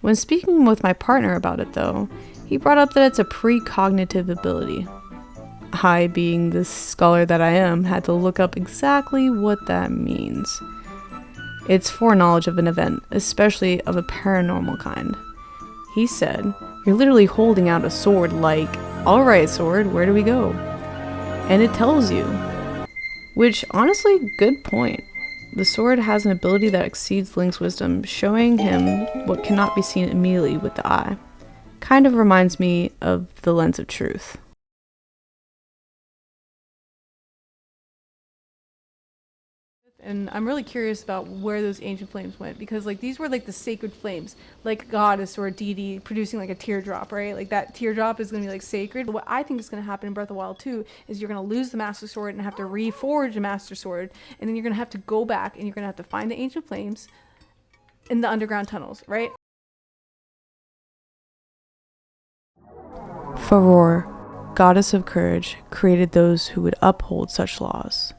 When speaking with my partner about it though, he brought up that it's a precognitive ability. I, being the scholar that I am, had to look up exactly what that means. It's foreknowledge of an event, especially of a paranormal kind. He said, "You're literally holding out a sword like, 'Alright sword, where do we go?' And it tells you." Which, honestly, good point. The sword has an ability that exceeds Link's wisdom, showing him what cannot be seen immediately with the eye. Kind of reminds me of the lens of truth. And I'm really curious about where those ancient flames went, because like these were like the sacred flames, like a goddess or a deity producing like a teardrop, right? Like that teardrop is going to be like sacred. What I think is going to happen in Breath of the Wild 2 is you're going to lose the Master Sword and have to reforge a Master Sword, and then you're going to have to go back and you're going to have to find the ancient flames in the underground tunnels, right? Farore, goddess of courage, created those who would uphold such laws.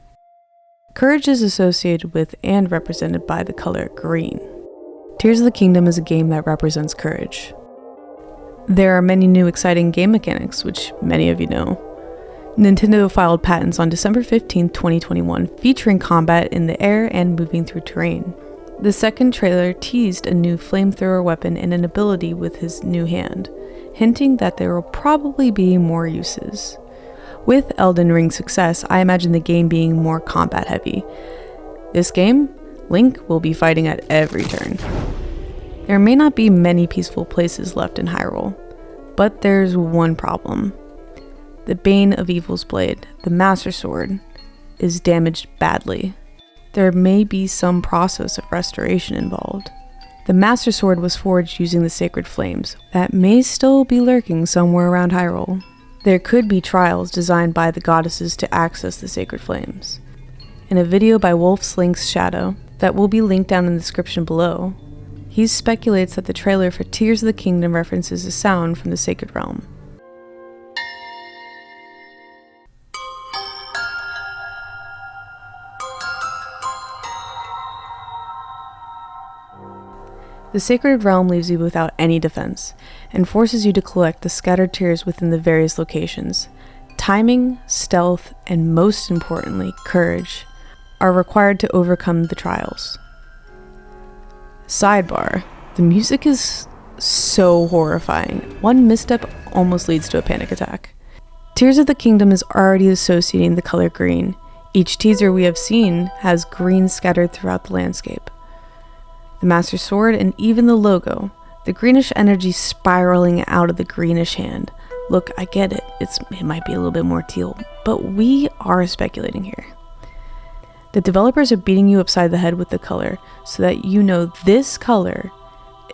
Courage is associated with and represented by the color green. Tears of the Kingdom is a game that represents courage. There are many new exciting game mechanics, which many of you know. Nintendo filed patents on December 15, 2021, featuring combat in the air and moving through terrain. The second trailer teased a new flamethrower weapon and an ability with his new hand, hinting that there will probably be more uses. With Elden Ring's success, I imagine the game being more combat heavy. This game, Link will be fighting at every turn. There may not be many peaceful places left in Hyrule, but there's one problem. The Bane of Evil's blade, the Master Sword, is damaged badly. There may be some process of restoration involved. The Master Sword was forged using the sacred flames that may still be lurking somewhere around Hyrule. There could be trials designed by the goddesses to access the sacred flames. In a video by Wolfslink's Shadow that will be linked down in the description below, he speculates that the trailer for Tears of the Kingdom references a sound from the sacred realm. The sacred realm leaves you without any defense, and forces you to collect the scattered tears within the various locations. Timing, stealth, and most importantly, courage, are required to overcome the trials. Sidebar: the music is so horrifying. One misstep almost leads to a panic attack. Tears of the Kingdom is already associating the color green. Each teaser we have seen has green scattered throughout the landscape. The Master Sword, and even the logo, the greenish energy spiraling out of the greenish hand. Look, I get it, it might be a little bit more teal, but we are speculating here. The developers are beating you upside the head with the color, so that you know this color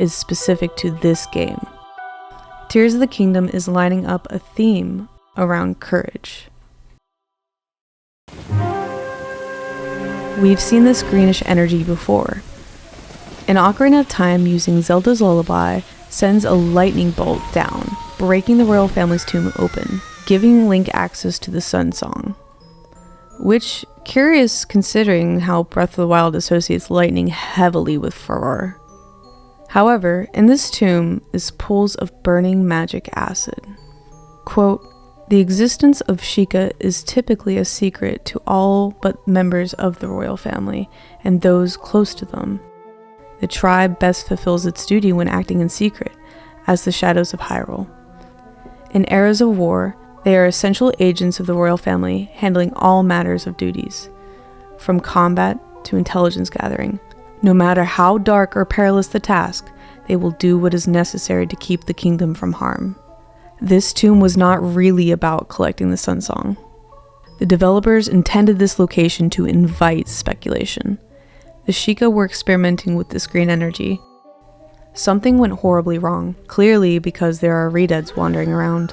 is specific to this game. Tears of the Kingdom is lining up a theme around courage. We've seen this greenish energy before. An Ocarina of Time using Zelda's Lullaby sends a lightning bolt down, breaking the royal family's tomb open, giving Link access to the Sun Song. Which, curious considering how Breath of the Wild associates lightning heavily with Farore. However, in this tomb is pools of burning magic acid. Quote, "The existence of Sheikah is typically a secret to all but members of the royal family and those close to them. The tribe best fulfills its duty when acting in secret, as the shadows of Hyrule. In eras of war, they are essential agents of the royal family, handling all matters of duties, from combat to intelligence gathering. No matter how dark or perilous the task, they will do what is necessary to keep the kingdom from harm." This tomb was not really about collecting the Sun Song. The developers intended this location to invite speculation. The Sheikah were experimenting with this green energy. Something went horribly wrong, clearly because there are redeads wandering around.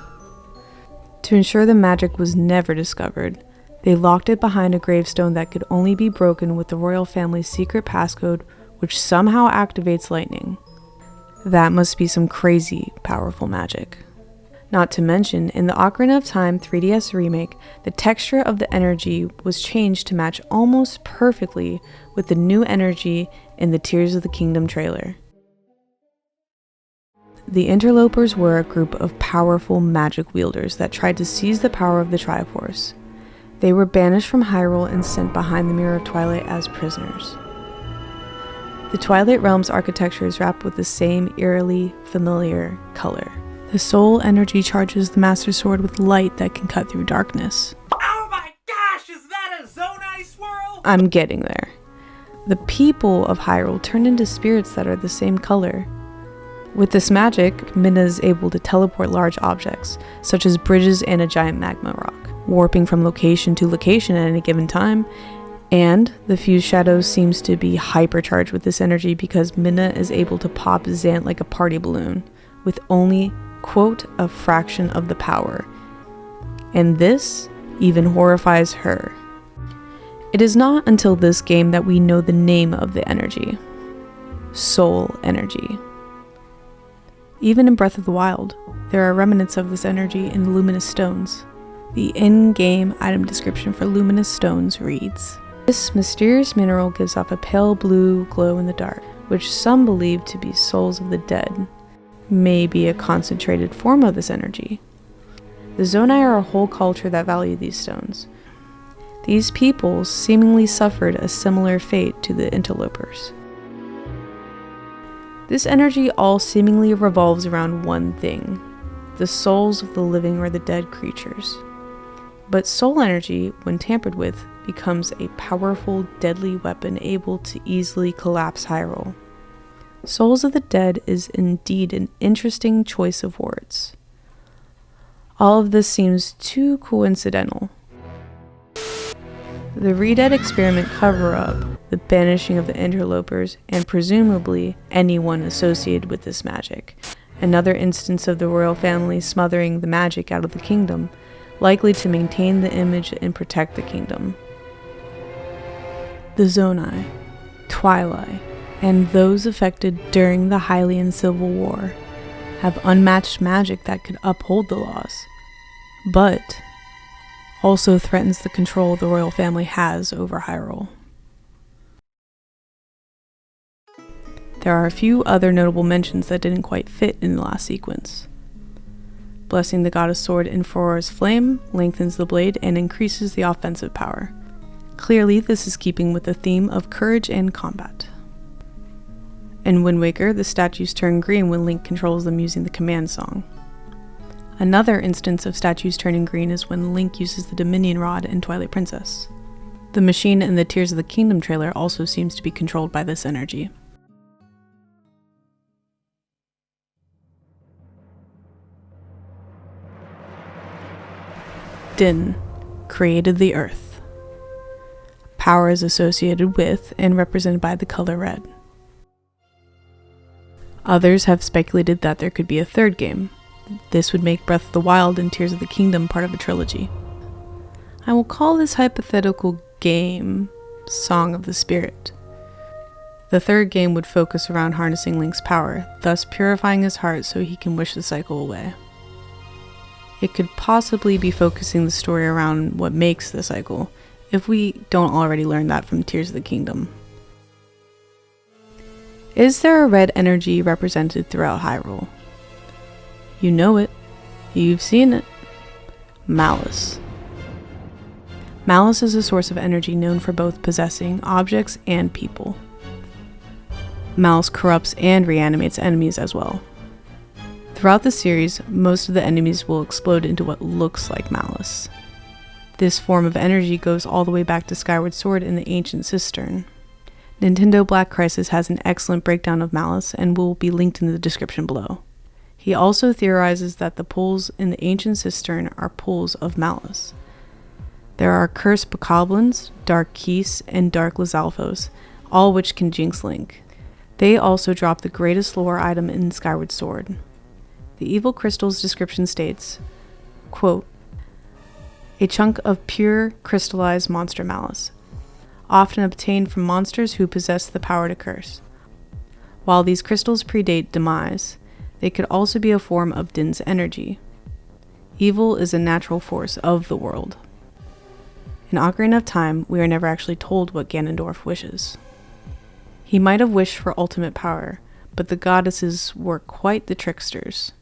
To ensure the magic was never discovered, they locked it behind a gravestone that could only be broken with the royal family's secret passcode, which somehow activates lightning. That must be some crazy, powerful magic. Not to mention, in the Ocarina of Time 3DS remake, the texture of the energy was changed to match almost perfectly with the new energy in the Tears of the Kingdom trailer. The Interlopers were a group of powerful magic wielders that tried to seize the power of the Triforce. They were banished from Hyrule and sent behind the Mirror of Twilight as prisoners. The Twilight Realm's architecture is wrapped with the same eerily familiar color. The soul energy charges the Master Sword with light that can cut through darkness. Oh my gosh, is that a ZONAI swirl? I'm getting there. The people of Hyrule turned into spirits that are the same color. With this magic, Minna is able to teleport large objects, such as bridges and a giant magma rock, warping from location to location at any given time, And the fused shadow seems to be hypercharged with this energy because Minna is able to pop Zant like a party balloon with only, quote, a fraction of the power. And this even horrifies her. It is not until this game that we know the name of the energy. Soul energy. Even in Breath of the Wild, there are remnants of this energy in the luminous stones. The in-game item description for luminous stones reads, "This mysterious mineral gives off a pale blue glow in the dark, which some believe to be souls of the dead, may be a concentrated form of this energy. The ZONAI are a whole culture that value these stones. These people seemingly suffered a similar fate to the Interlopers. This energy all seemingly revolves around one thing, the souls of the living or the dead creatures. But soul energy, when tampered with, becomes a powerful, deadly weapon able to easily collapse Hyrule. Souls of the dead is indeed an interesting choice of words. All of this seems too coincidental. The Redead experiment cover-up, the banishing of the Interlopers, and presumably anyone associated with this magic. Another instance of the royal family smothering the magic out of the kingdom, likely to maintain the image and protect the kingdom. The ZONAI, Twilight, and those affected during the Hylian Civil War have unmatched magic that could uphold the laws, but also threatens the control the royal family has over Hyrule. There are a few other notable mentions that didn't quite fit in the last sequence. Blessing the goddess sword in Forora's flame lengthens the blade and increases the offensive power. Clearly, this is keeping with the theme of courage and combat. In Wind Waker, the statues turn green when Link controls them using the command song. Another instance of statues turning green is when Link uses the Dominion Rod in Twilight Princess. The machine in the Tears of the Kingdom trailer also seems to be controlled by this energy. Din created the earth. Power is associated with and represented by the color red. Others have speculated that there could be a third game. This would make Breath of the Wild and Tears of the Kingdom part of a trilogy. I will call this hypothetical game Song of the Spirit. The third game would focus around harnessing Link's power, thus purifying his heart so he can wish the cycle away. It could possibly be focusing the story around what makes the cycle, if we don't already learn that from Tears of the Kingdom. Is there a red energy represented throughout Hyrule? You know it. You've seen it. Malice. Malice is a source of energy known for both possessing objects and people. Malice corrupts and reanimates enemies as well. Throughout the series, most of the enemies will explode into what looks like Malice. This form of energy goes all the way back to Skyward Sword in the Ancient Cistern. Nintendo Black Crisis has an excellent breakdown of Malice and will be linked in the description below. He also theorizes that the pools in the Ancient Cistern are pools of Malice. There are cursed bokoblins, dark keys, and dark Lizalfos, all which can jinx Link. They also drop the greatest lore item in Skyward Sword. The evil crystal's description states, quote, "A chunk of pure crystallized monster malice, often obtained from monsters who possess the power to curse. While these crystals predate Demise, they could also be a form of Din's energy. Evil is a natural force of the world." In Ocarina of Time, we are never actually told what Ganondorf wishes. He might have wished for ultimate power, but the goddesses were quite the tricksters.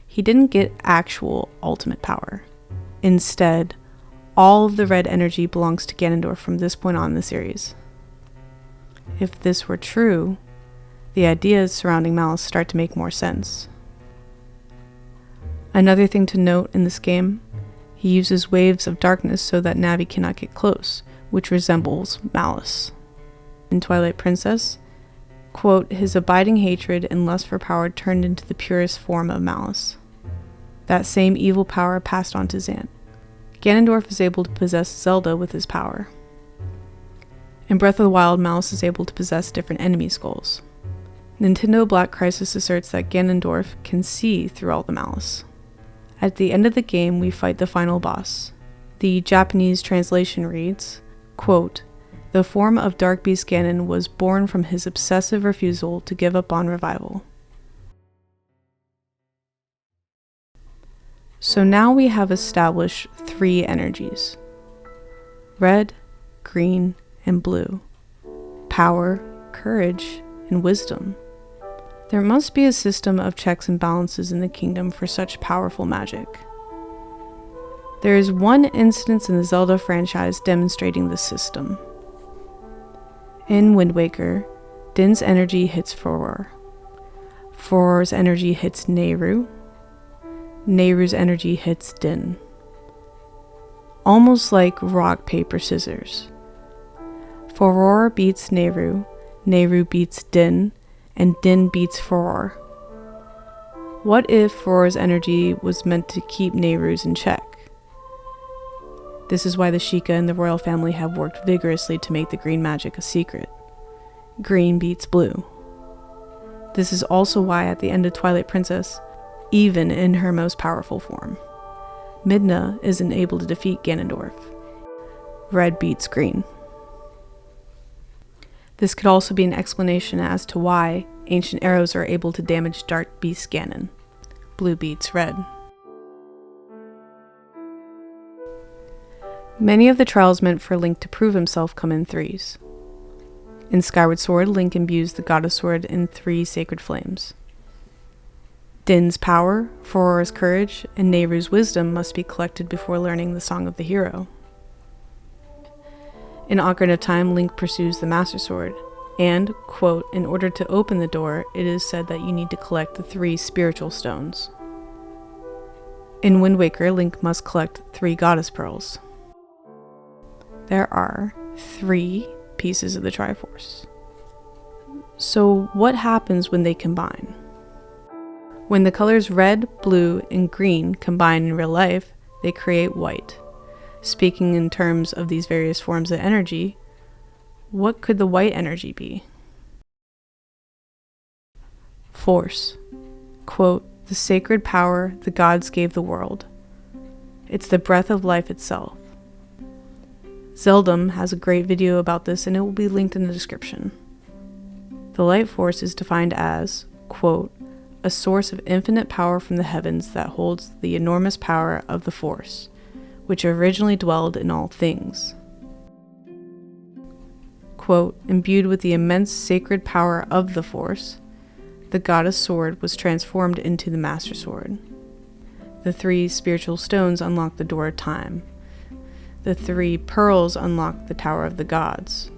He didn't get actual ultimate power. Instead, all of the red energy belongs to Ganondorf from this point on in the series. If this were true, the ideas surrounding Malice start to make more sense. Another thing to note in this game, he uses waves of darkness so that Navi cannot get close, which resembles Malice. In Twilight Princess, quote, "His abiding hatred and lust for power turned into the purest form of Malice. That same evil power passed on to Zant. Ganondorf is able to possess Zelda with his power." In Breath of the Wild, Malice is able to possess different enemy skulls. Nintendo Black Crisis asserts that Ganondorf can see through all the malice. At the end of the game, we fight the final boss. The Japanese translation reads, quote, "The form of Dark Beast Ganon was born from his obsessive refusal to give up on revival." So now we have established 3 energies: red, green, and blue. Power, courage, and wisdom. There must be a system of checks and balances in the kingdom for such powerful magic. There is one instance in the Zelda franchise demonstrating this system. In Wind Waker, Din's energy hits Furor. Furor's energy hits Nehru. Nehru's energy hits Din. Almost like rock, paper, scissors. Furor beats Nehru, Nehru beats Din, and Din beats Furor. What if Furor's energy was meant to keep Nehru's in check? This is why the Sheikah and the royal family have worked vigorously to make the green magic a secret. Green beats blue. This is also why at the end of Twilight Princess, even in her most powerful form, Midna isn't able to defeat Ganondorf. Red beats green. This could also be an explanation as to why ancient arrows are able to damage Dark Beast Ganon. Blue beats red. Many of the trials meant for Link to prove himself come in 3s. In Skyward Sword, Link imbues the Goddess Sword in 3 sacred flames. Din's power, Furor's courage, and Nehru's wisdom must be collected before learning the Song of the Hero. In Ocarina of Time, Link pursues the Master Sword, and, quote, "In order to open the door, it is said that you need to collect the 3 spiritual stones." In Wind Waker, Link must collect 3 Goddess Pearls. There are 3 pieces of the Triforce. So what happens when they combine? When the colors red, blue, and green combine in real life, they create white. Speaking in terms of these various forms of energy, what could the white energy be? Force. Quote, "The sacred power the gods gave the world. It's the breath of life itself." Zeldom has a great video about this and it will be linked in the description. The light force is defined as, quote, "A source of infinite power from the heavens that holds the enormous power of the force, which originally dwelled in all things." Quote, "Imbued with the immense sacred power of the force, the goddess sword was transformed into the master sword. The 3 spiritual stones unlock the door of time. The 3 pearls unlock the tower of the gods.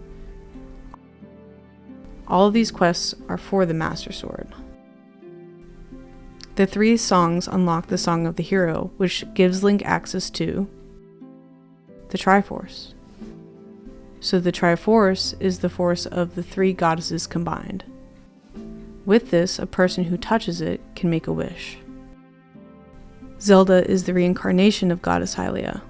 All of these quests are for the master sword. The 3 songs unlock the Song of the Hero, which gives Link access to the Triforce. So the Triforce is the force of the 3 goddesses combined. With this, a person who touches it can make a wish. Zelda is the reincarnation of Goddess Hylia.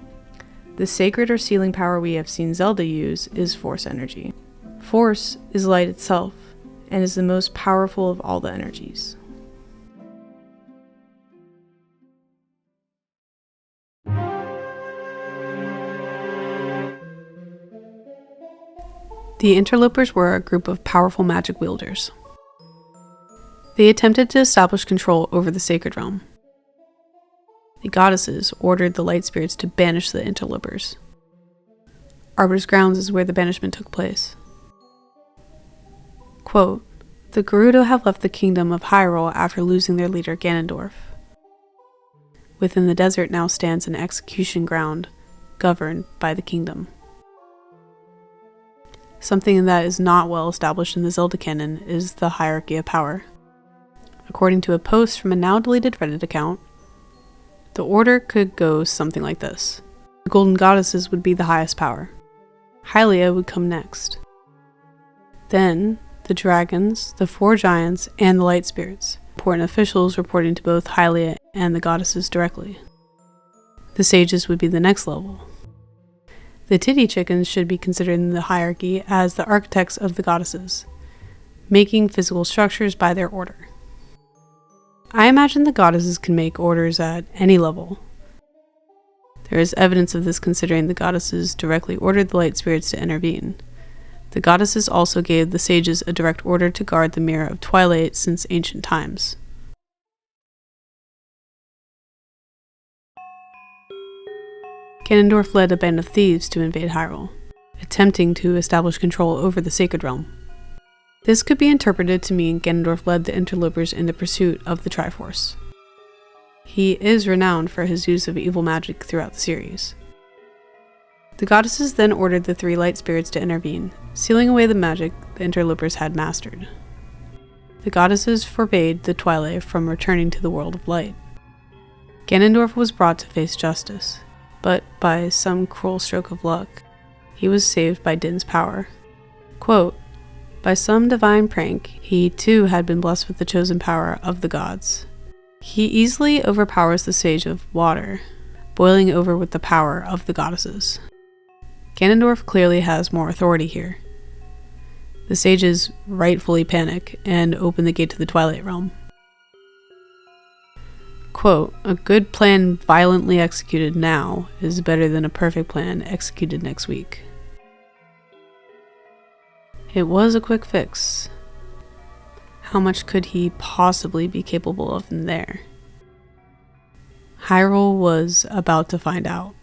The sacred or sealing power we have seen Zelda use is Force energy. Force is light itself, and is the most powerful of all the energies. The Interlopers were a group of powerful magic wielders. They attempted to establish control over the sacred realm. The goddesses ordered the light spirits to banish the Interlopers. Arbiter's Grounds is where the banishment took place. Quote, "The Gerudo have left the kingdom of Hyrule after losing their leader Ganondorf. Within the desert now stands an execution ground governed by the kingdom." Something that is not well established in the Zelda canon is the hierarchy of power. According to a post from a now deleted Reddit account, the order could go something like this. The Golden Goddesses would be the highest power. Hylia would come next. Then, the dragons, the 4 giants, and the light spirits, important officials reporting to both Hylia and the goddesses directly. The sages would be the next level. The titty chickens should be considered in the hierarchy as the architects of the goddesses, making physical structures by their order. I imagine the goddesses can make orders at any level. There is evidence of this considering the goddesses directly ordered the light spirits to intervene. The goddesses also gave the sages a direct order to guard the Mirror of Twilight since ancient times. Ganondorf led a band of thieves to invade Hyrule, attempting to establish control over the Sacred Realm. This could be interpreted to mean Ganondorf led the Interlopers in the pursuit of the Triforce. He is renowned for his use of evil magic throughout the series. The goddesses then ordered the 3 light spirits to intervene, sealing away the magic the Interlopers had mastered. The goddesses forbade the Twili from returning to the world of light. Ganondorf was brought to face justice, but by some cruel stroke of luck, he was saved by Din's power. Quote, "By some divine prank, he too had been blessed with the chosen power of the gods. He easily overpowers the Sage of Water, boiling over with the power of the goddesses." Ganondorf clearly has more authority here. The sages rightfully panic and open the gate to the Twilight Realm. Quote, "A good plan violently executed now is better than a perfect plan executed next week." It was a quick fix. How much could he possibly be capable of in there? Hyrule was about to find out.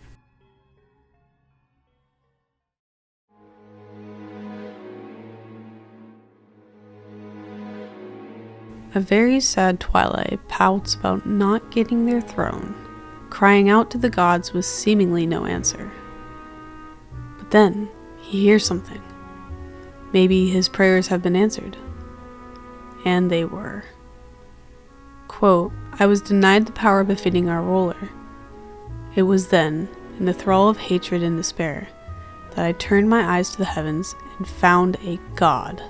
A very sad Twilight pouts about not getting their throne, crying out to the gods with seemingly no answer. But then, he hears something. Maybe his prayers have been answered. And they were. Quote, "I was denied the power befitting our ruler. It was then, in the thrall of hatred and despair, that I turned my eyes to the heavens and found a god.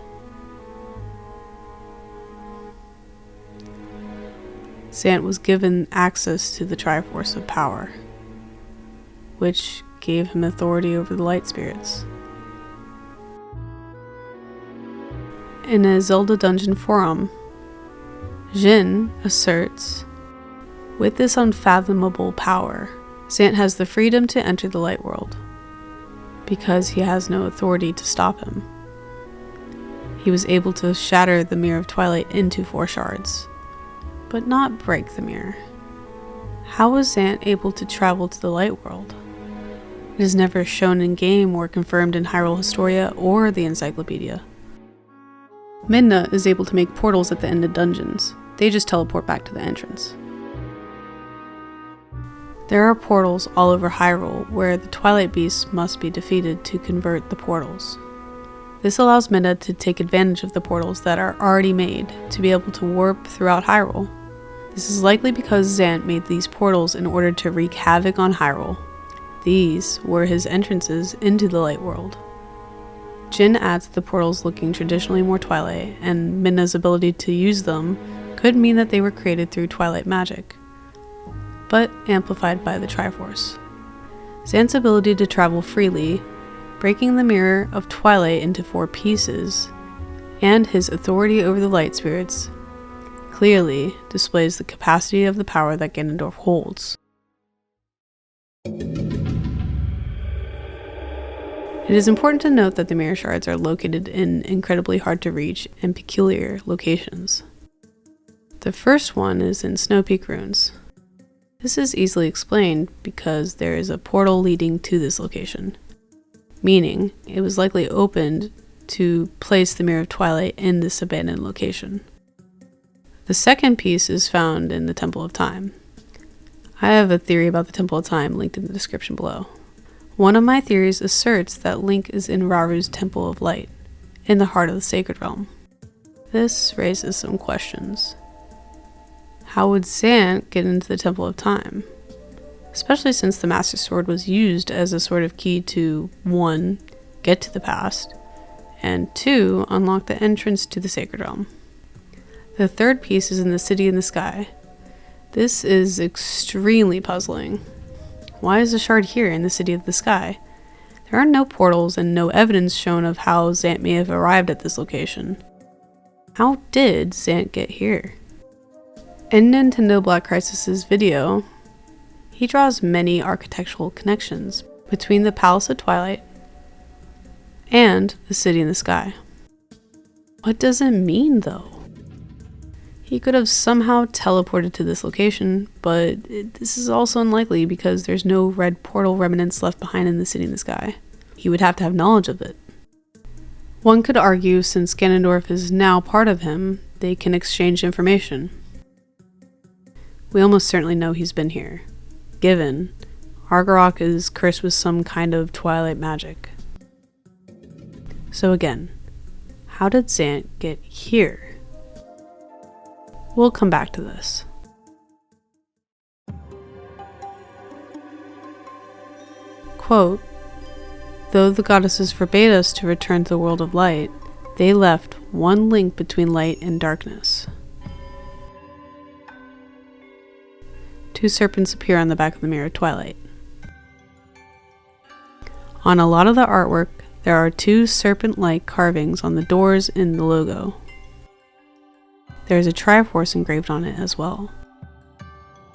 Zant was given access to the Triforce of power, which gave him authority over the light spirits. In a Zelda dungeon forum, Jin asserts, with this unfathomable power, Zant has the freedom to enter the light world, because he has no authority to stop him. He was able to shatter the Mirror of Twilight into 4 shards, but not break the mirror. How was Zant able to travel to the light world? It is never shown in game or confirmed in Hyrule Historia or the Encyclopedia. Midna is able to make portals at the end of dungeons. They just teleport back to the entrance. There are portals all over Hyrule where the Twilight Beasts must be defeated to convert the portals. This allows Midna to take advantage of the portals that are already made to be able to warp throughout Hyrule. This is likely because Zant made these portals in order to wreak havoc on Hyrule. These were his entrances into the light world. Jin adds the portals looking traditionally more Twilight, and Midna's ability to use them could mean that they were created through Twilight magic, but amplified by the Triforce. Zant's ability to travel freely, breaking the Mirror of Twilight into 4 pieces, and his authority over the light spirits clearly displays the capacity of the power that Ganondorf holds. It is important to note that the mirror shards are located in incredibly hard to reach and peculiar locations. The first one is in Snow Peak Ruins. This is easily explained because there is a portal leading to this location, meaning it was likely opened to place the Mirror of Twilight in this abandoned location. The second piece is found in the Temple of Time. I have a theory about the Temple of Time linked in the description below. One of my theories asserts that Link is in Raru's Temple of Light, in the heart of the Sacred Realm. This raises some questions. How would Zant get into the Temple of Time? Especially since the Master Sword was used as a sort of key to 1. Get to the past, and 2. Unlock the entrance to the Sacred Realm. The third piece is in the City in the Sky. This is extremely puzzling. Why is the shard here in the City of the Sky? There are no portals and no evidence shown of how Zant may have arrived at this location. How did Zant get here? In Nintendo Black Crisis' video, he draws many architectural connections between the Palace of Twilight and the City in the Sky. What does it mean, though? He could have somehow teleported to this location, but this is also unlikely because there's no red portal remnants left behind in the City in the Sky. He would have to have knowledge of it. One could argue since Ganondorf is now part of him, they can exchange information. We almost certainly know he's been here, given Argarok is cursed with some kind of Twilight magic. So again, how did Zant get here? We'll come back to this. Quote, though the goddesses forbade us to return to the world of light, they left one link between light and darkness. Two serpents appear on the back of the mirror of Twilight. On a lot of the artwork, there are two serpent-like carvings on the doors in the logo. There is a Triforce engraved on it as well.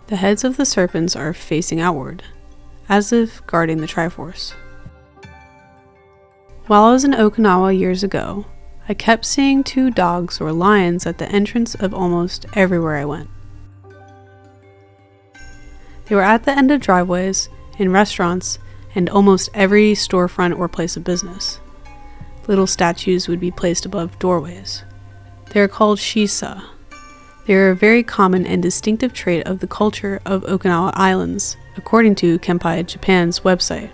The heads of the serpents are facing outward, as if guarding the Triforce. While I was in Okinawa years ago, I kept seeing two dogs or lions at the entrance of almost everywhere I went. They were at the end of driveways, in restaurants, and almost every storefront or place of business. Little statues would be placed above doorways. They are called Shisa. They are a very common and distinctive trait of the culture of Okinawa Islands, according to Kenpai Japan's website.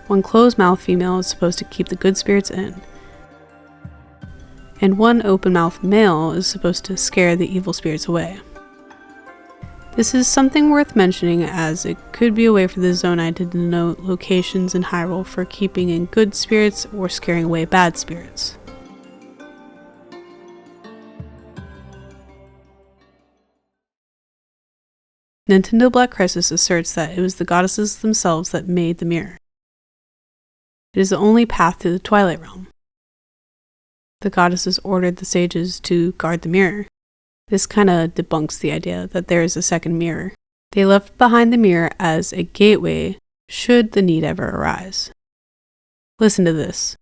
One closed-mouthed female is supposed to keep the good spirits in, and one open-mouthed male is supposed to scare the evil spirits away. This is something worth mentioning as it could be a way for the ZONAI to denote locations in Hyrule for keeping in good spirits or scaring away bad spirits. Nintendo Black Crisis asserts that it was the goddesses themselves that made the mirror. It is the only path to the Twilight Realm. The goddesses ordered the sages to guard the mirror. This kinda debunks the idea that there is a second mirror. They left behind the mirror as a gateway should the need ever arise. Listen to this.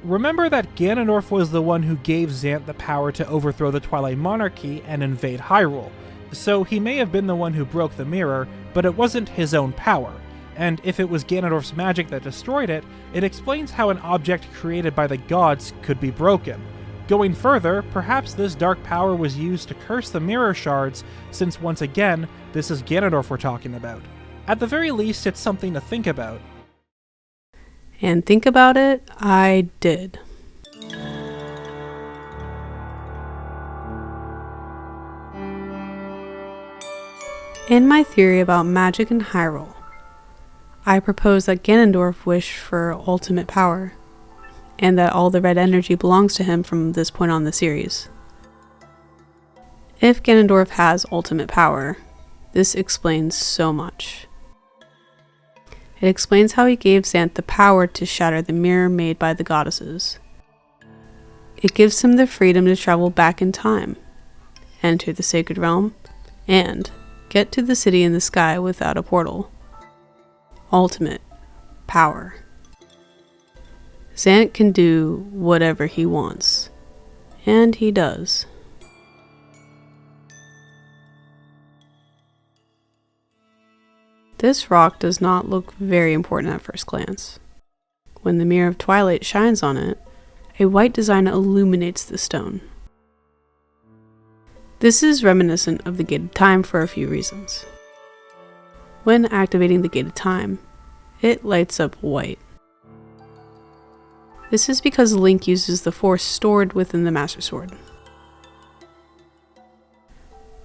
Remember that Ganondorf was the one who gave Zant the power to overthrow the Twilight Monarchy and invade Hyrule, so he may have been the one who broke the mirror, but it wasn't his own power. And if it was Ganondorf's magic that destroyed it, it explains how an object created by the gods could be broken. Going further, perhaps this dark power was used to curse the mirror shards, since once again, this is Ganondorf we're talking about. At the very least, it's something to think about. And think about it, I did. In my theory about magic in Hyrule, I propose that Ganondorf wished for ultimate power, and that all the red energy belongs to him from this point on in the series. If Ganondorf has ultimate power, this explains so much. It explains how he gave Zant the power to shatter the mirror made by the goddesses. It gives him the freedom to travel back in time, enter the Sacred Realm, and get to the City in the Sky without a portal. Ultimate power. Zant can do whatever he wants, and he does. This rock does not look very important at first glance. When the Mirror of Twilight shines on it, a white design illuminates the stone. This is reminiscent of the Gate of Time for a few reasons. When activating the Gate of Time, it lights up white. This is because Link uses the Force stored within the Master Sword.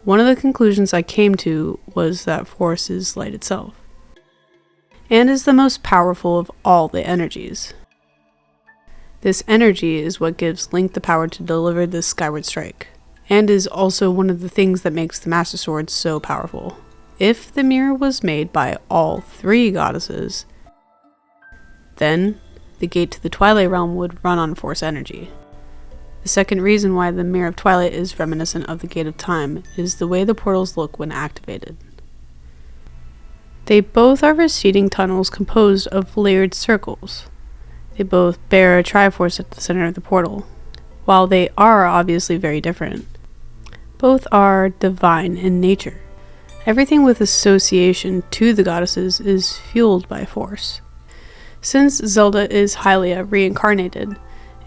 One of the conclusions I came to was that Force is light itself, and is the most powerful of all the energies. This energy is what gives Link the power to deliver the Skyward Strike, and is also one of the things that makes the Master Sword so powerful. If the mirror was made by all three goddesses, Then, the gate to the Twilight realm would run on Force energy. The second reason why the Mirror of Twilight is reminiscent of the Gate of Time is the way the portals look when activated. They both are receding tunnels composed of layered circles. They both bear a Triforce at the center of the portal. While they are obviously very different, both are divine in nature. Everything with association to the goddesses is fueled by force. Since Zelda is highly reincarnated,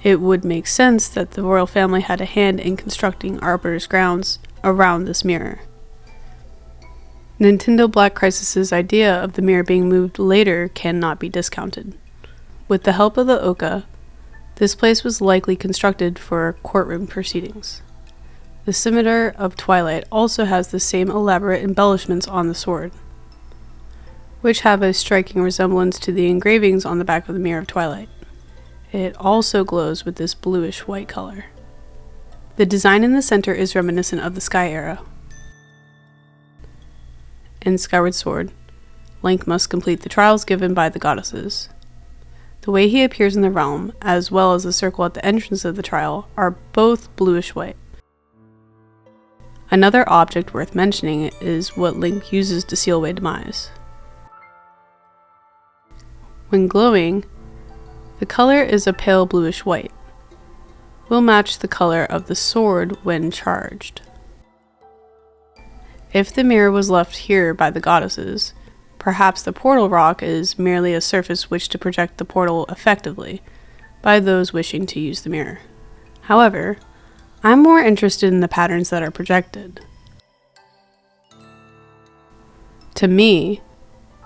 it would make sense that the royal family had a hand in constructing Arbiter's grounds around this mirror. Nintendo Black Crisis' idea of the mirror being moved later cannot be discounted. With the help of the Oka, this place was likely constructed for courtroom proceedings. The Scimitar of Twilight also has the same elaborate embellishments on the sword, which have a striking resemblance to the engravings on the back of the Mirror of Twilight. It also glows with this bluish white color. The design in the center is reminiscent of the Sky era. In Skyward Sword, Link must complete the trials given by the goddesses. The way he appears in the realm, as well as the circle at the entrance of the trial, are both bluish white. Another object worth mentioning is what Link uses to seal away Demise. When glowing, the color is a pale bluish white. Will match the color of the sword when charged. If the mirror was left here by the goddesses, perhaps the portal rock is merely a surface which to project the portal effectively by those wishing to use the mirror. However, I'm more interested in the patterns that are projected. To me,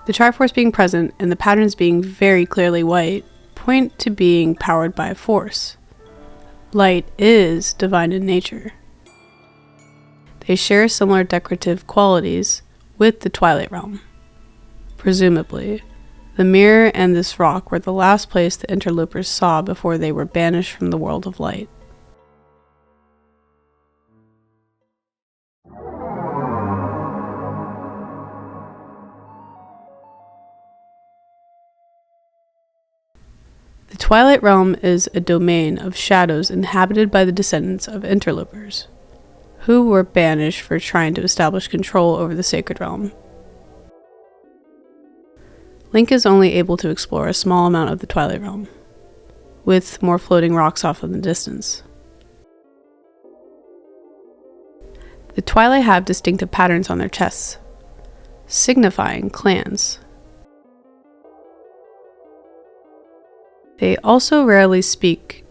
the Triforce being present and the patterns being very clearly white point to being powered by force. Light is divine in nature. They share similar decorative qualities with the Twilight realm. Presumably, the mirror and this rock were the last place the Interlopers saw before they were banished from the world of light. The Twilight Realm is a domain of shadows inhabited by the descendants of Interlopers, who were banished for trying to establish control over the Sacred Realm. Link is only able to explore a small amount of the Twilight Realm, with more floating rocks off in the distance. The Twilight have distinctive patterns on their chests, signifying clans. They also rarely speak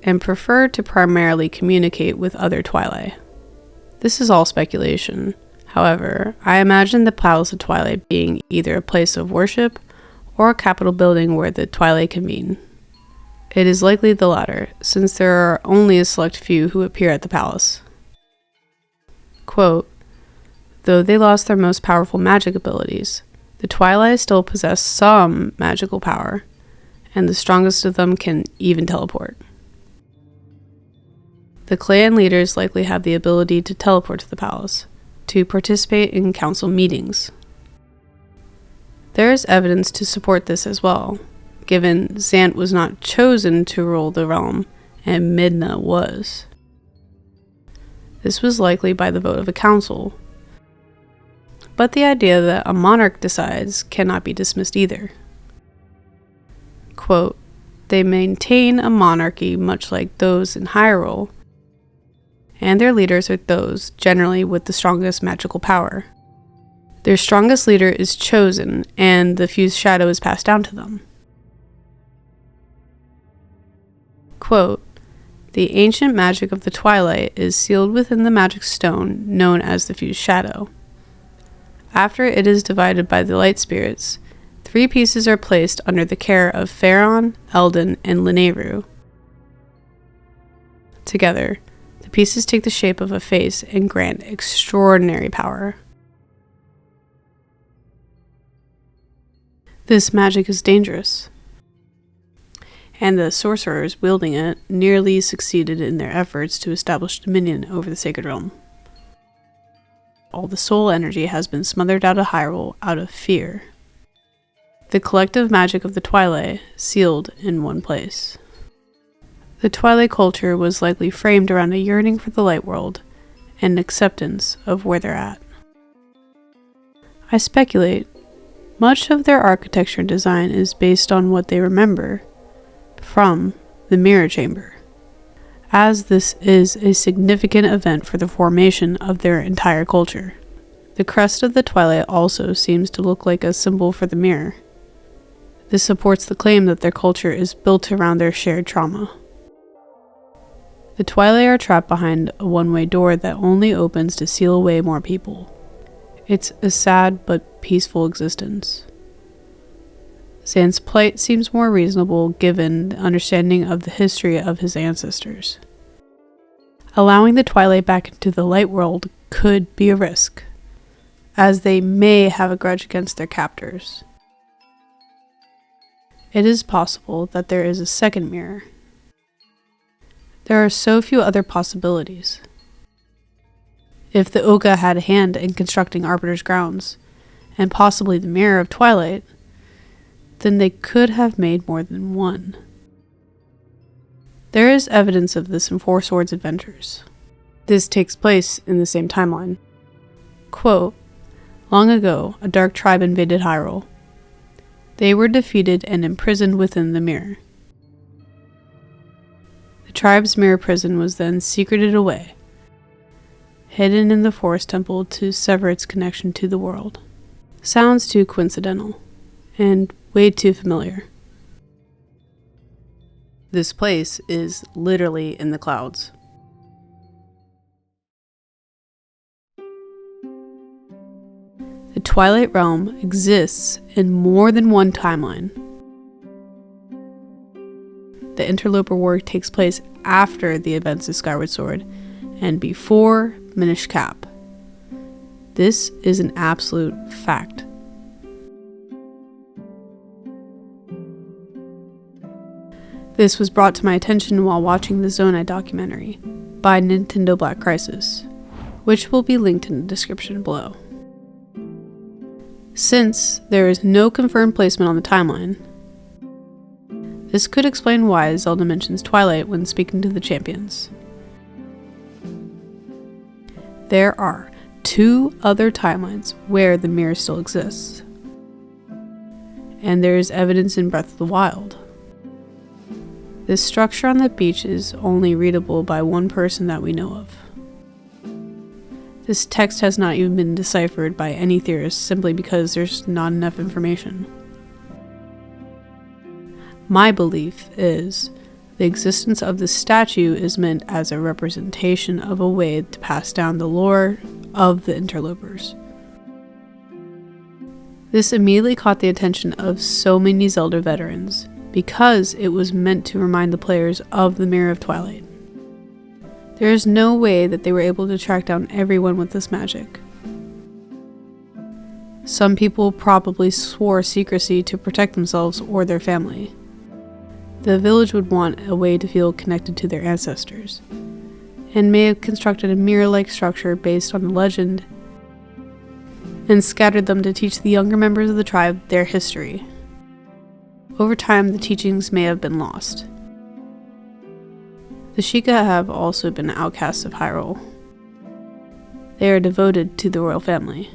and prefer to primarily communicate with other Twilight. This is all speculation. However, I imagine the Palace of Twilight being either a place of worship or a capital building where the Twilight convene. It is likely the latter, since there are only a select few who appear at the palace. Quote, though they lost their most powerful magic abilities, the Twilight still possess some magical power, and the strongest of them can even teleport. The clan leaders likely have the ability to teleport to the palace, to participate in council meetings. There is evidence to support this as well, given Zant was not chosen to rule the realm, and Midna was. This was likely by the vote of a council, but the idea that a monarch decides cannot be dismissed either. Quote, they maintain a monarchy much like those in Hyrule, and their leaders are those generally with the strongest magical power. Their strongest leader is chosen, and the fused shadow is passed down to them. Quote, the ancient magic of the Twilight is sealed within the magic stone known as the fused shadow. After it is divided by the light spirits, 3 pieces are placed under the care of Pharaon, Eldon, and Lineru. Together, the pieces take the shape of a face and grant extraordinary power. This magic is dangerous, and the sorcerers wielding it nearly succeeded in their efforts to establish dominion over the Sacred Realm. All the soul energy has been smothered out of Hyrule out of fear. The collective magic of the Twilight sealed in one place. The Twilight culture was likely framed around a yearning for the light world and acceptance of where they're at. I speculate much of their architecture and design is based on what they remember from the Mirror Chamber, as this is a significant event for the formation of their entire culture. The crest of the Twilight also seems to look like a symbol for the mirror. This supports the claim that their culture is built around their shared trauma. The Twilight are trapped behind a one-way door that only opens to seal away more people. It's a sad but peaceful existence. Zant's plight seems more reasonable given the understanding of the history of his ancestors. Allowing the Twilight back into the light world could be a risk, as they may have a grudge against their captors. It is possible that there is a second mirror. There are so few other possibilities. If the Oga had a hand in constructing Arbiter's grounds, and possibly the Mirror of Twilight, then they could have made more than one. There is evidence of this in Four Swords Adventures. This takes place in the same timeline. Quote, "Long ago, a dark tribe invaded Hyrule. They were defeated and imprisoned within the mirror. The tribe's mirror prison was then secreted away, hidden in the forest temple to sever its connection to the world." Sounds too coincidental, and way too familiar. This place is literally in the clouds. The Twilight Realm exists in more than one timeline. The Interloper War takes place after the events of Skyward Sword and before Minish Cap. This is an absolute fact. This was brought to my attention while watching the ZONAI documentary by Nintendo Black Crisis, which will be linked in the description below. Since there is no confirmed placement on the timeline, this could explain why Zelda mentions Twilight when speaking to the champions. There are 2 other timelines where the mirror still exists, and there is evidence in Breath of the Wild. This structure on the beach is only readable by one person that we know of. This text has not even been deciphered by any theorist simply because there's not enough information. My belief is the existence of this statue is meant as a representation of a way to pass down the lore of the interlopers. This immediately caught the attention of so many Zelda veterans because it was meant to remind the players of the Mirror of Twilight. There is no way that they were able to track down everyone with this magic. Some people probably swore secrecy to protect themselves or their family. The village would want a way to feel connected to their ancestors, and may have constructed a mirror-like structure based on the legend and scattered them to teach the younger members of the tribe their history. Over time, the teachings may have been lost. The Sheikah have also been outcasts of Hyrule. They are devoted to the royal family.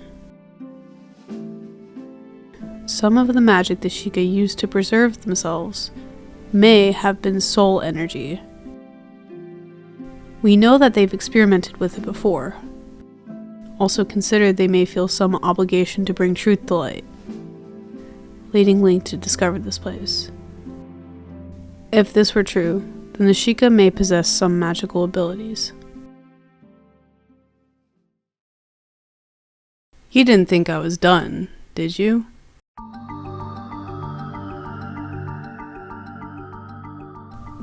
Some of the magic the Sheikah used to preserve themselves may have been soul energy. We know that they've experimented with it before. Also consider they may feel some obligation to bring truth to light, leading Link to discover this place. If this were true, then the Sheikah may possess some magical abilities. You didn't think I was done, did you?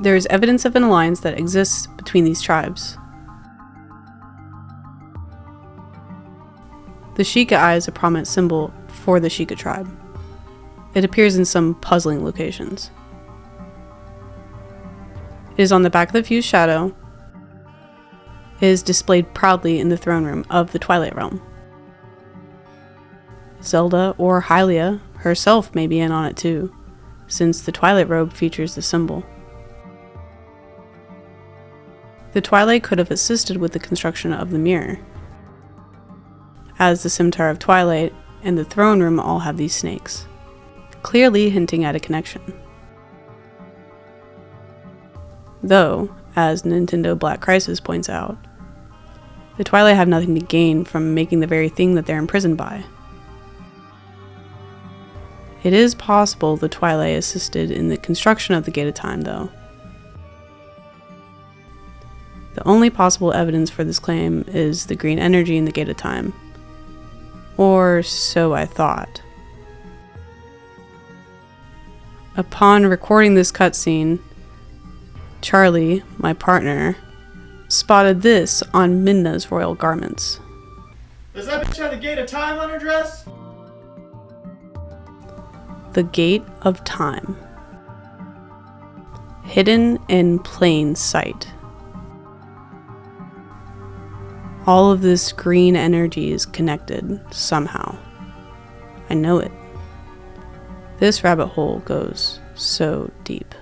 There is evidence of an alliance that exists between these tribes. The Sheikah eye is a prominent symbol for the Sheikah tribe. It appears in some puzzling locations. It is on the back of the fused shadow. It is displayed proudly in the throne room of the Twilight Realm. Zelda, or Hylia, herself may be in on it too, since the Twilight robe features the symbol. The Twilight could have assisted with the construction of the mirror, as the Scimitar of Twilight and the throne room all have these snakes, clearly hinting at a connection. Though, as Nintendo Black Crisis points out, the Twilight have nothing to gain from making the very thing that they're imprisoned by. It is possible the Twilight assisted in the construction of the Gate of Time, though. The only possible evidence for this claim is the green energy in the Gate of Time. Or so I thought. Upon recording this cutscene, Charlie, my partner, spotted this on Midna's royal garments. Does that bitch have the Gate of Time on her dress? The Gate of Time. Hidden in plain sight. All of this green energy is connected somehow. I know it. This rabbit hole goes so deep.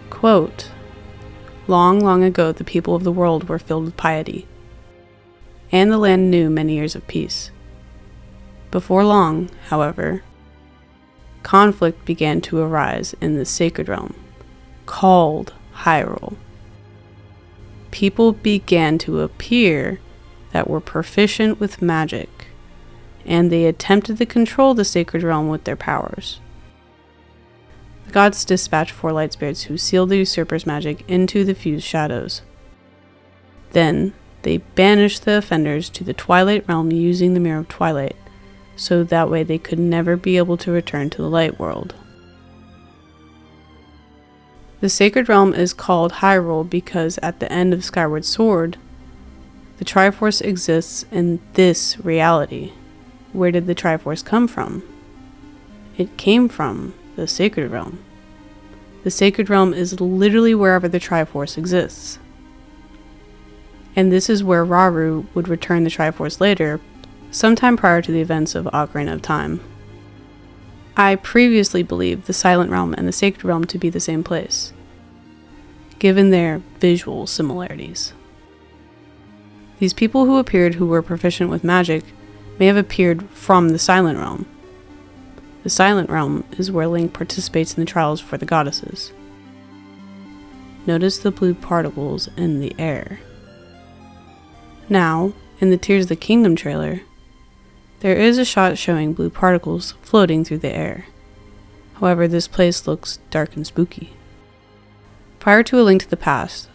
Quote, "Long, long ago the people of the world were filled with piety, and the land knew many years of peace. Before long, however, conflict began to arise in the sacred realm, called Hyrule. People began to appear that were proficient with magic, and they attempted to control the sacred realm with their powers. The gods dispatched 4 light spirits who sealed the usurper's magic into the fused shadows. Then, they banished the offenders to the Twilight realm using the Mirror of Twilight, so that way they could never be able to return to the light world. The sacred realm is called Hyrule because at the end of Skyward Sword, the Triforce exists in this reality. Where did the Triforce come from? It came from the sacred realm. The sacred realm is literally wherever the Triforce exists. And this is where Rauru would return the Triforce later, sometime prior to the events of Ocarina of Time. I previously believed the Silent Realm and the Sacred Realm to be the same place, given their visual similarities. These people who appeared who were proficient with magic may have appeared from the Silent Realm. The Silent Realm is where Link participates in the trials for the goddesses. Notice the blue particles in the air. Now, in the Tears of the Kingdom trailer, there is a shot showing blue particles floating through the air. However, this place looks dark and spooky. Prior to A Link to the Past,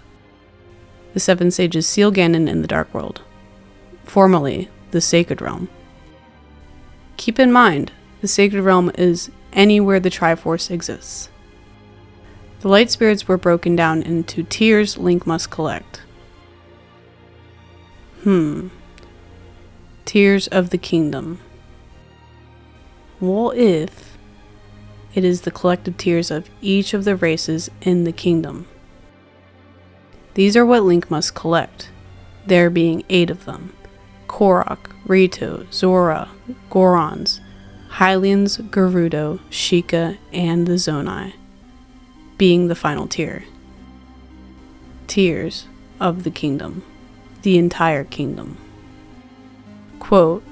the 7 sages seal Ganon in the Dark World, formerly the Sacred Realm. Keep in mind, the Sacred Realm is anywhere the Triforce exists. The light spirits were broken down into tiers Link must collect. Tears of the Kingdom. What if it is the collective tears of each of the races in the kingdom? These are what Link must collect, there being 8 of them: Korok, Rito, Zora, Gorons, Hylians, Gerudo, Sheikah, and the ZONAI, being the final tier. Tears of the Kingdom. The entire kingdom. Quote,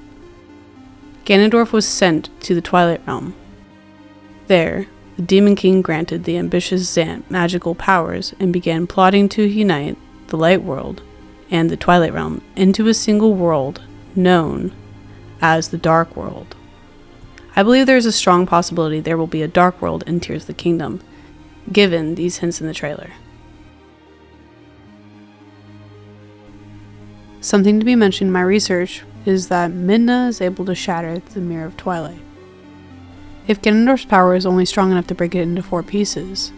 Ganondorf was sent to the Twilight Realm. There, the Demon King granted the ambitious Zant magical powers and began plotting to unite the Light World and the Twilight Realm into a single world known as the Dark World. I believe there is a strong possibility there will be a Dark World in Tears of the Kingdom, given these hints in the trailer. Something to be mentioned in my research is that Midna is able to shatter the Mirror of Twilight. If Ganondorf's power is only strong enough to break it into 4 pieces,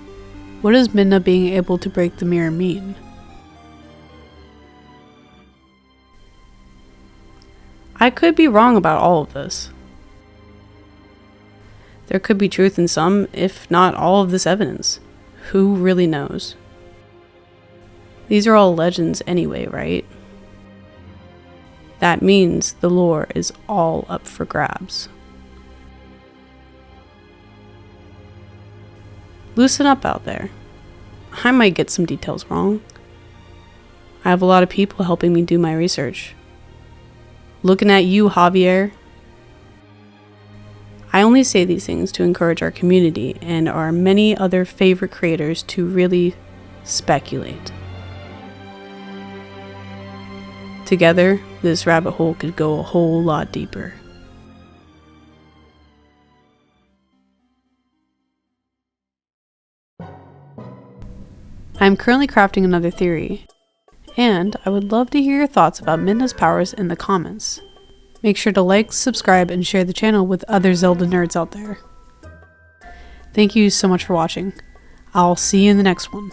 what does Midna being able to break the mirror mean? I could be wrong about all of this. There could be truth in some, if not all of this evidence. Who really knows? These are all legends anyway, right? That means the lore is all up for grabs. Loosen up out there. I might get some details wrong. I have a lot of people helping me do my research. Looking at you, Javier. I only say these things to encourage our community and our many other favorite creators to really speculate. Together, this rabbit hole could go a whole lot deeper. I am currently crafting another theory, and I would love to hear your thoughts about Midna's powers in the comments. Make sure to like, subscribe, and share the channel with other Zelda nerds out there. Thank you so much for watching. I'll see you in the next one.